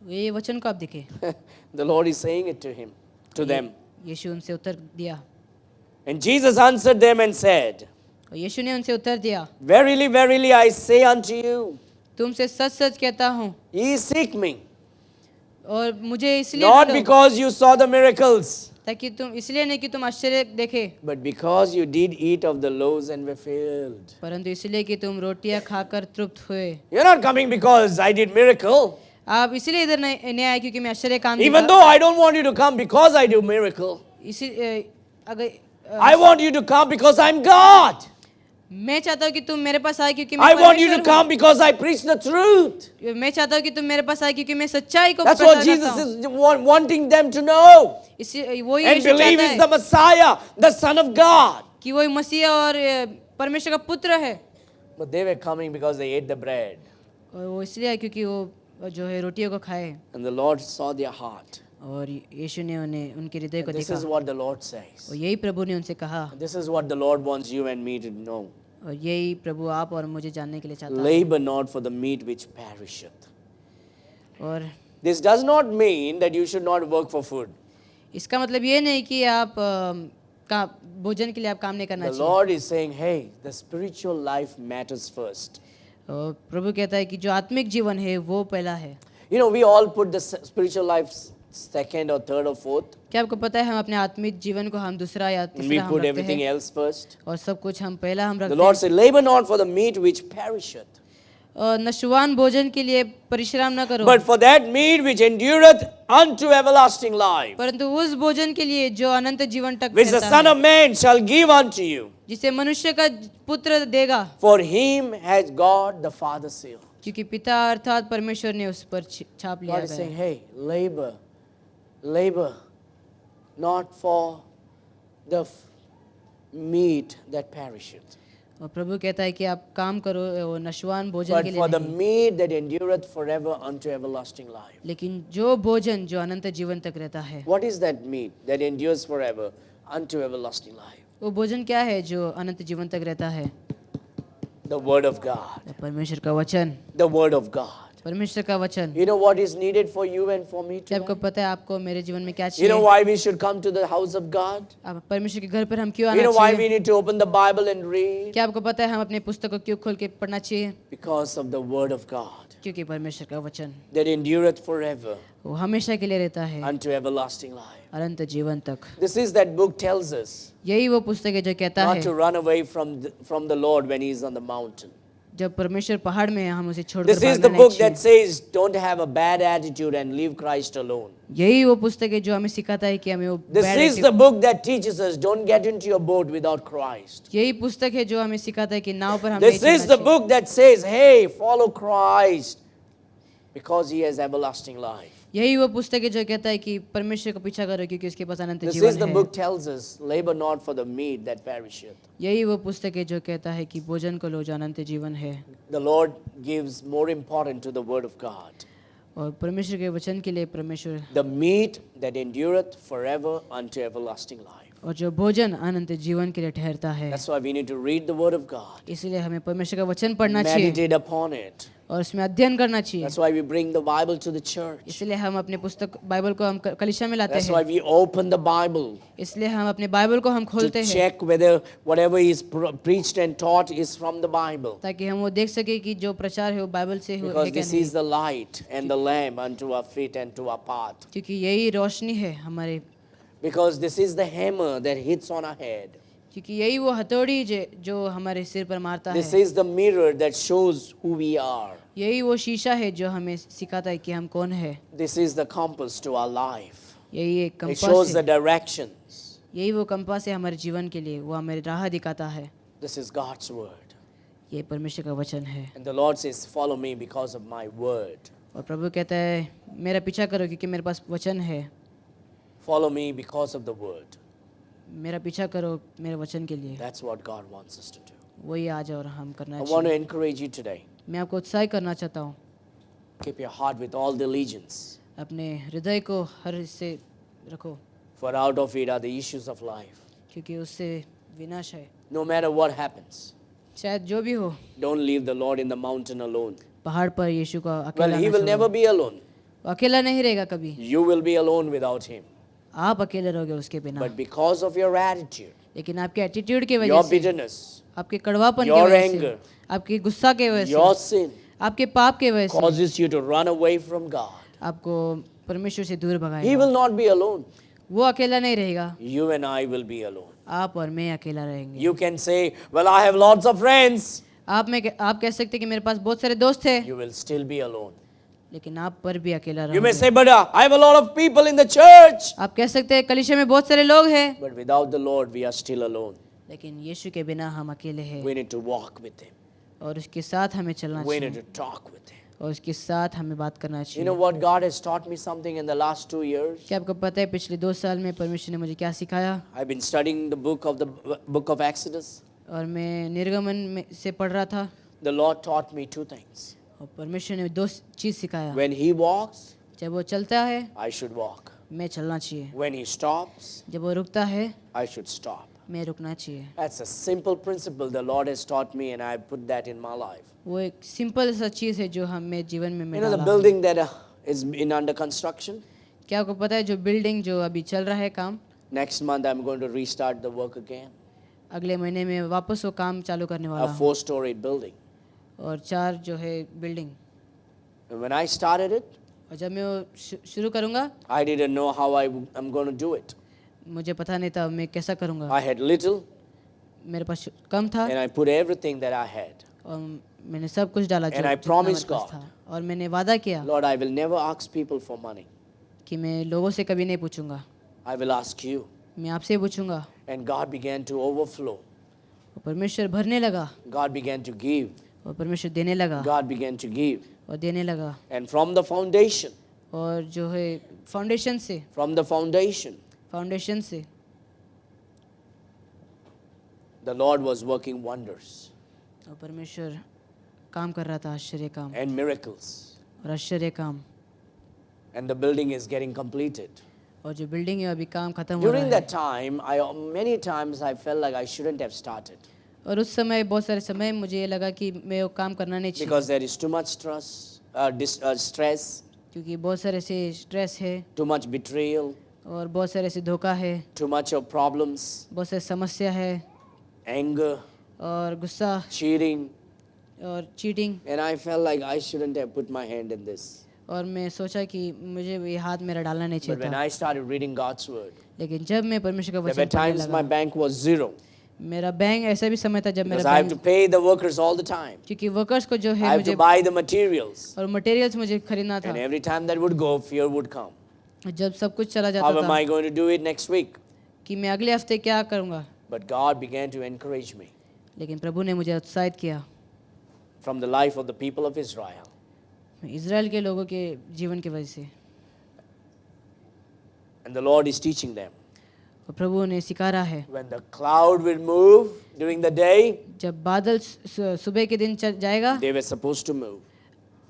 ये वचन को आप देखें The Lord is saying it to him, to them. यीशु उनसे उत्तर दिया And Jesus answered them and said, और यीशु ने उनसे उत्तर दिया, Verily, verily, I say unto you, तुमसे सच सच कहता हूँ ye seek me, और मुझे इसलिए not ढूंढो, because you saw the miracles, ताकि तुम इसलिए नहीं कि तुम आश्चर्य देखे, but because you did eat of the loaves and were filled. परंतु इसलिए कि तुम रोटियां खाकर तृप्त हुए। You're not coming because I did miracle. आप इसलिए इधर नहीं आए क्योंकि मैं आश्चर्य काम Even though I don't want you to come because I do miracle. I want you to come because I'm God. मैं चाहता हूँ कि तुम मेरे पास आए क्योंकि मैं I want you to परमेश्वर come because I preach the truth. हूँ। मैं चाहता हूँ कि तुम मेरे पास आए क्योंकि मैं सच्चाई को That's प्रचार what करता Jesus हूँ। is wanting them to know. वही And यीशु believe चाहता he's the है Messiah, the Son of God. कि वही मसीह और परमेश्वर का पुत्र है। But they were coming because they ate the bread. और वो इसलिए आए क्योंकि वो जो है रोटियों को खाए And the Lord saw their heart. और यीशु ने उन्हें उनके हृदय को This देखा is what the Lord says. और यही प्रभु ने उनसे कहा This is what the Lord wants you and me to know. और यही प्रभु आप और मुझे जानने के लिए चाहता है। Labor not for the meat which perisheth. और This does not mean that you should not work for food. इसका मतलब ये नहीं कि आप भोजन के लिए आप काम नहीं करना The चाहिए। Lord is saying, hey, the spiritual life matters first. और प्रभु कहता है कि जो आत्मिक जीवन है वो पहला है। You know, we all put the spiritual life second or third or fourth. क्या आपको पता है हम अपने आत्मिक जीवन को हम दूसरा या And we तीसरा हम put रखते everything हैं else first. और सब कुछ हम पहला हम The रखते Lord हैं। said, labor not for the meat which perisheth, और नशवान भोजन के लिए परिश्रम न करो but for that meat which endureth unto everlasting life, परंतु उस भोजन के लिए जो अनंत जीवन तक which the रहता Son है, of Man shall give unto you. जिसे मनुष्य का पुत्र देगा। For him has God the Father sealed. क्योंकि पिता अर्थात परमेश्वर ने उस पर छाप लिया God is saying, है। hey, labor, not for the meat that perisheth, और प्रभु कहता है कि आप काम करो वो नशवान भोजन but के for लिए the नहीं, meat that endureth forever unto everlasting life. लेकिन जो भोजन जो अनंत जीवन तक रहता है। What is that meat that endures forever unto everlasting life? वो भोजन क्या है जो अनंत जीवन तक रहता है? The Word of God. परमेश्वर का वचन, The Word of God. परमेश्वर का वचन। You know what is needed for you and for me क्या आपको today? पता है आपको मेरे जीवन में क्या You know चाहिए? why we should come to the house of God? आप परमेश्वर के घर पर हम क्यों You आना know why चाहिए? we need to open the Bible and read? क्या आपको पता है हम अपने पुस्तक को क्यों खोल के पढ़ना चाहिए? Because of the Word of God क्योंकि परमेश्वर का वचन that endureth forever वो हमेशा के लिए रहता है, unto everlasting life. अनंत जीवन तक। This is that book tells us यही वो पुस्तक है जो कहता not है to run away from the Lord when He is on the mountain. जब परमेश्वर पहाड़ में है हम उसे छोड़कर This is भागना the नहीं book that चाहिए। says don't have a bad attitude and leave Christ alone. यही वो पुस्तक है जो हमें सिखाता है कि हमें वो This bad is the book that teaches us don't get into your boat without Christ. यही पुस्तक है जो हमें सिखाता है कि नाव पर हम This नहीं is चढ़ना the चाहिए। book that says, hey, follow Christ because He has everlasting life. यही वो पुस्तक है जो कहता है कि परमेश्वर को पीछा करो क्योंकि उसके पास अनंत This is जीवन the है। book tells us, labor not for the meat that perisheth. यही वो पुस्तक है जो कहता है कि भोजन को लो जो अनंत जीवन है। The Lord gives more importance to the word of God. और परमेश्वर के वचन के लिए परमेश्वर The meat that endureth forever unto everlasting life. और जो भोजन अनंत जीवन के लिए ठहरता है। That's why we need to read the word of God. इसलिए हमें परमेश्वर का वचन पढ़ना चाहिए Meditate upon it. और उसमें अध्ययन करना चाहिए। That's why we bring the Bible to the church. इसलिए हम अपने पुस्तक बाइबल को हम कलीसिया में लाते That's why हैं। we open the Bible इसलिए हम अपने बाइबल को हम to खोलते हैं check whether whatever is preached and taught is from the Bible. ताकि हम वो देख सके कि जो प्रचार है वो बाइबल से है Because क्या this नहीं। is the light and the lamp unto our feet and to our path. क्योंकि यही रोशनी है हमारे, Because this is the hammer that hits on our head. क्योंकि यही वो हथौड़ी जो हमारे सिर पर मारता This है। is the mirror that shows who we are. यही वो शीशा है जो हमें सिखाता है कि हम कौन है। This is the compass to our life. यही एक It कंपास shows the है, directions. यही वो कंपास है हमारे जीवन के लिए, वो हमें राह दिखाता है। This is God's word. ये परमेश्वर का वचन है। And the Lord says, follow me because of my word. और प्रभु कहता है मेरा पीछा करो क्योंकि मेरे पास वचन है। Follow me because of the word. मेरा पीछा करो मेरे वचन के लिए। That's what God wants us to do. वही आज और हम करना I want to चाहिए। encourage you today. मैं आपको उत्साहित करना चाहता हूँ, Keep your heart with all diligence. अपने हृदय को हर हिस्से रखो For out of it are the issues of life. क्योंकि उससे विनाश है। No matter what happens, शायद जो भी हो, don't leave the Lord in the mountain alone. पहाड़ पर यीशु को Well, अकेला He ना will छोड़ो। never be alone. वो अकेला नहीं रहेगा कभी, You will be alone without Him. आप अकेले रहोगे उसके बिना। But because of your attitude, लेकिन आपके एटीट्यूड की वजह your से, bitterness, आपके कड़वापन की your वजह anger, से, आपके गुस्सा के वजह your से, sin आपके पाप के वजह से causes you to run away from God. आपको परमेश्वर से दूर He भगाएगा। will not be alone. वो अकेला नहीं रहेगा, You and I will be alone. आप और मैं अकेला रहेंगे। You can say, well, I have lots of friends. आप कह सकते हैं कि मेरे पास बहुत सारे दोस्त हैं, You will still be alone. लेकिन आप पर भी अकेला You may रहोगे। say, but I have a lot of people in the church. आप कह सकते हैं कलीसिया में बहुत सारे लोग हैं, But without the Lord, we are still alone. लेकिन यीशु के बिना हम अकेले हैं We need to walk with Him. और उसके साथ हमें चलना We need चाहिए to talk with Him. और उसके साथ हमें बात करना You know चाहिए। what? God has taught me something in the last 2 years. क्या आपको पता है पिछले 2 साल में परमेश्वर ने मुझे क्या सिखाया? I've been studying the book of Exodus. और मैं निर्गमन में से पढ़ रहा था The Lord taught me 2 things. और परमेश्वर ने 2 चीज़ सिखाया। When He walks, जब वो चलता है I should walk. मैं चलना चाहिए, When He stops, जब वो रुकता है I should stop. मैं रुकना चाहिए। That's a simple principle the Lord has taught me, and I put that in my life. वो एक सिंपल सा चीज़ है जो हमें जीवन में You मैं know the डाला हूँ। building that is in under construction? क्या आपको पता है जो बिल्डिंग जो अभी चल रहा है काम, Next month I'm going to restart the work again. अगले महीने में वापस वो काम चालू करने वाला A हूँ। 4-story building. और 4 जो है building, And when I started it, और जब मैं वो शुरू करूँगा I didn't know how I'm going to do it. मुझे पता नहीं था मैं कैसा करूँगा। I had little, मेरे पास कम था and I put everything that I had. और मैंने सब कुछ डाला जो And I जितना promised मेरे पास God. था। और मैंने वादा किया Lord, I will never ask people for money. कि मैं लोगों से कभी नहीं पूछूंगा, I will ask you. मैं आपसे पूछूंगा। And God began to overflow. और परमेश्वर भरने लगा God began to give. और परमेश्वर देने लगा God began to give. और देने लगा And from the foundation, और जो है फाउंडेशन से the Lord was working wonders और परमेश्वर काम कर रहा था आश्चर्य काम and miracles. और आश्चर्य काम And the building is getting completed. और जो बिल्डिंग है अभी काम खत्म हो During रहा है that time, many times I felt like I shouldn't have started और उस समय बहुत सारे समय मुझे ये लगा कि मैं वो काम करना नहीं चाहिए because there is too much stress, क्योंकि बहुत सारे ऐसे स्ट्रेस है too much betrayal, और बहुत सारे ऐसे धोखा है too much of problems, बहुत सारी समस्या है anger, और गुस्सा cheating. और cheating And I felt like I shouldn't have put my hand in this. और मैं सोचा कि मुझे ये हाथ मेरा डालना नहीं But चाहिए when था I started reading God's word, लेकिन जब मैं परमेश्वर का there were वचन पढ़ने times my लगा bank was zero मेरा बैंक ऐसा भी समय था जब because मेरा I have to bank pay the workers all the time. क्योंकि वर्कर्स को जो I है have मुझे to buy the materials. और मटेरियल्स मुझे खरीदना था And every time that would go, fear would come. जब सब कुछ चला How जाता am था I going to do it next week? कि मैं अगले हफ्ते क्या करूँगा But God began to encourage me लेकिन प्रभु ने मुझे उत्साहित किया from the life of the people of Israel. Israel के लोगों के जीवन की वजह से And the Lord is teaching them. और प्रभु ने सिखा रहा है When the cloud will move during the day, जब बादल सुबह के दिन चल जाएगा they were supposed to move.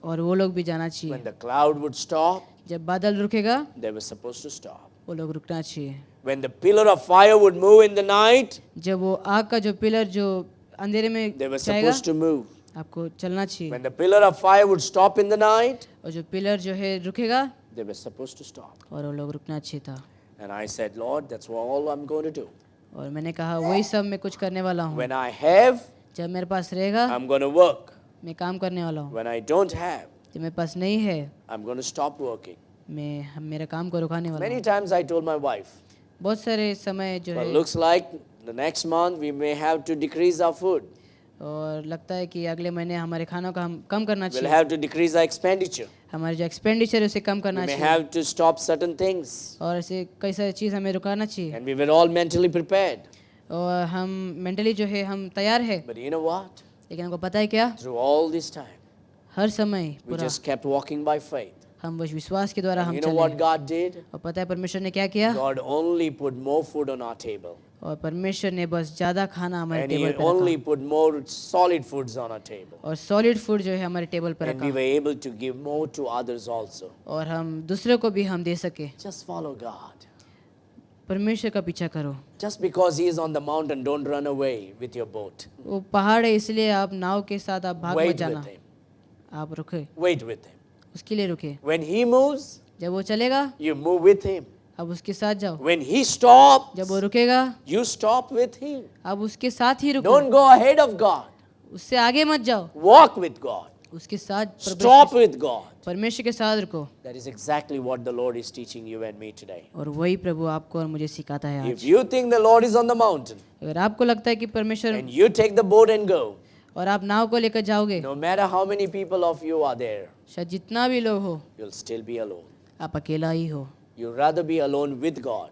और वो लोग भी जाना चाहिए When the cloud would stop, जब बादल रुकेगा they were supposed to stop. वो लोग रुकना चाहिए When the pillar of fire would move in the night, जब वो आग का जो पिलर जो अंधेरे में they were जाएगा supposed to move. आपको चलना चाहिए When the pillar of fire would stop in the night, और जो पिलर जो है रुकेगा they were supposed to stop. और वो लोग रुकना चाहिए था And I said, Lord, that's all I'm going to do. और मैंने कहा वही सब मैं कुछ करने वाला हूँ When I have, जब मेरे पास रहेगा I'm going to work. मैं काम करने वाला हूँ When I don't have, जब मेरे पास नहीं है I'm going to stop working. मैं मेरा काम को रुकाने वाला Many हूँ times I told my wife, बहुत सारे समय जो well, है looks like the next month we may have to decrease our food. और लगता है कि अगले महीने हमारे खानों का हम कम करना We'll चाहिए have to decrease our expenditure. हमारे जो एक्सपेंडिचर है उसे कम We करना may चाहिए have to stop certain things. और ऐसे कई सारी चीज़ हमें रुकाना चाहिए And we were all mentally prepared. और हम मेंटली जो है हम तैयार है But you know what? लेकिन हमको पता है क्या Through all this time, हर समय we पूरा just kept walking by faith. हम बस विश्वास के द्वारा And हम you know what चले God did? और पता है परमेश्वर ने क्या किया God only put more food on our table. और परमेश्वर ने बस ज़्यादा खाना हमारे And He टेबल पे only रखा put more solid foods on our table. और सॉलिड फूड जो है हमारे टेबल पे And we रखा were able to give more to others also. और हम दूसरे को भी हम दे सके Just follow God. परमेश्वर का पीछा करो Just because He is on the mountain, don't run away with your boat. वो पहाड़ है इसलिए आप नाव के साथ आप भाग मत Wait जाना with Him. आप रुके Wait with Him. उसके लिए रुके When He moves, जब वो चलेगा you move with Him. अब उसके साथ जाओ When He stops, जब वो रुकेगा you stop with Him. अब उसके साथ ही रुको Don't go ahead of God. उससे आगे मत जाओ Walk with God. उसके साथ Stop with God. परमेश्वर के साथ रुको That is exactly what the Lord is teaching you and me today. और वही प्रभु आपको और मुझे सिखाता है If आज you think the Lord is on the mountain अगर आपको लगता है कि परमेश्वर and you take the boat and go, और आप नाव को लेकर जाओगे no matter how many people of you are there, शायद जितना भी लोग हो you'll still be alone. आप अकेला ही हो You'd rather be alone with God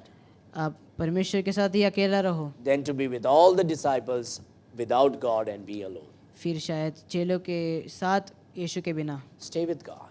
आप परमेश्वर के साथ ही अकेला रहो than to be with all the disciples without God and be alone. फिर शायद चेलों के साथ यीशु के बिना Stay with God.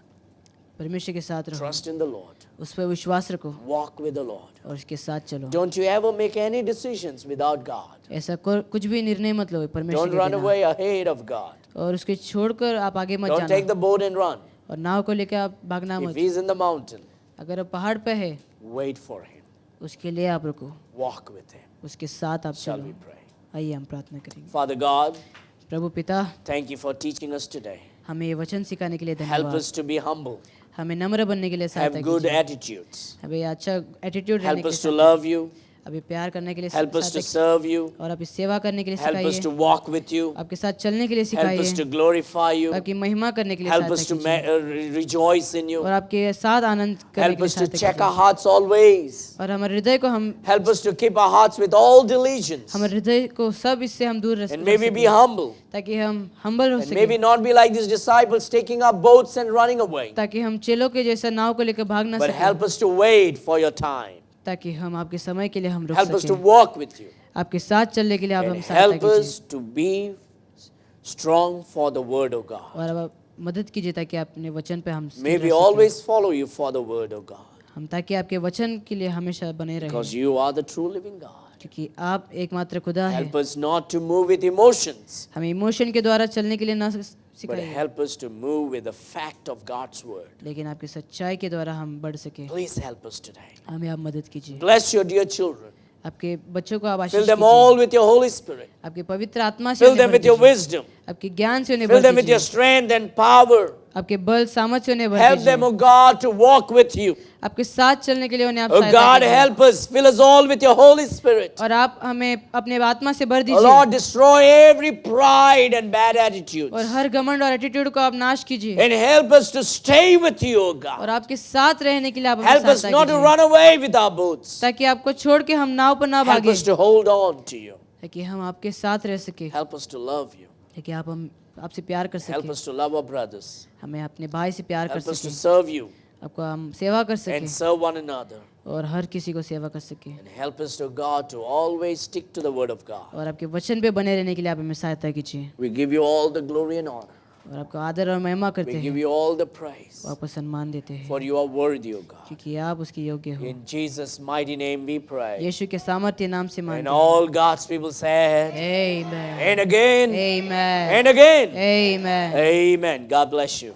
परमेश्वर के साथ रहो Trust in the Lord. उस पर विश्वास रखो Walk with the Lord. और उसके साथ चलो Don't you ever make any decisions without God. ऐसा कुछ भी निर्णय मत लो परमेश्वर Don't के run बिना away ahead of God. और उसके छोड़कर आप आगे मत Don't take जाना the boat and run. और नाव को लेकर आप भागना If मत He's in the mountain, अगर आप पहाड़ पे है wait for Him. उसके लिए आप रुको Walk with Him. उसके साथ आप Shall चलो we pray? आइए हम प्रार्थना करेंगे Father God, प्रभु पिता thank you for teaching us today. हमें ये वचन सिखाने के लिए Help धन्यवाद us to be humble, हमें नम्र बनने के लिए सहायता have good कीजिए attitudes, हमें अच्छा एटीट्यूड रहने help के us लिए to love you, अभी प्यार करने के लिए help us to सहायता serve you, कीजिए और आप सेवा करने के लिए help us सिखाइए to walk with you, आपके साथ चलने के लिए help us सिखाइए to glorify you, आपकी महिमा करने के लिए help us सहायता to कीजिए rejoice in you, और आपके साथ आनंद करने help के लिए us to सहायता check our कीजिए hearts always, और हमारे हृदय को हम help us to keep our hearts with all diligence, हमारे हृदय को सब इससे हम दूर रख and may we be सकें humble, ताकि हम हम्बल हो and may we सके not be like these disciples taking up boats and running away, ताकि हम चेलों के जैसा नाव को लेकर भाग ना but सके help us to wait for your time, ताकि हम आपके समय के लिए हम रुक help us to सकें walk with you, आपके साथ चलने के लिए आप हम and सहायता help कीजिए us to be strong for the word of God. और अब आप मदद कीजिए ताकि अपने वचन पे हम स्थिर May रह we सकें। always follow you for the word of God. हम ताकि आपके वचन के लिए हमेशा बने रहें, Because you are the true living God. क्योंकि आप एकमात्र खुदा है। Help us not to move with emotions, हमें इमोशन के द्वारा चलने के लिए ना but सिखाइए, help us to move with the fact of God's word. लेकिन आपकी सच्चाई के द्वारा हम बढ़ सके। Please help us today. हमें आप मदद कीजिए। Bless your dear children. आपके बच्चों को आप Fill आशीष them कीजिए। all with your Holy Spirit. आपके पवित्र आत्मा से Fill उन्हें them भर with your दीजिए। wisdom. आपके ज्ञान से उन्हें Fill भर them with your दीजिए। strength and power. आपके बल सामर्थ से उन्हें भर Help them, दीजिए। O God, to walk with you. आपके साथ चलने के लिए उन्हें आप Oh सहायता God, कीजिए। help us. Fill us all with your Holy Spirit. और आप हमें अपने आत्मा से भर Oh दीजिए Lord, destroy every pride and bad attitudes. और हर घमंड और एटीट्यूड को आप नाश कीजिए And help us to stay with you, O और God. आपके साथ रहने के लिए आप हमें Help us सहायता not to कीजिए run away with our boats. ताकि आपको छोड़ के हम नाव पर ना Help भागे, us to hold on to you. ताकि हम आपके साथ रह सके, Help us to love you. ताकि आप हम आपसे प्यार कर Help सके, us to love our brothers. हमें अपने भाई से प्यार कर Help us to सके, serve you आपको हम सेवा कर सके and serve one another. और हर किसी को सेवा कर सके And help us to God to always stick to the word of God. और आपके वचन पे बने रहने के लिए आप हमें सहायता कीजिए We give you all the glory and honor. और आपको आदर और महिमा करते We give हैं you all the praise. और आपको सम्मान देते हैं For you are worthy, O God. क्योंकि आप उसके योग्य हो। In Jesus' mighty name we pray. यीशु के सामर्थ्य नाम से And मांगते all God's people said, हैं। Amen. and again, Amen. and again. Amen. Amen. God bless you.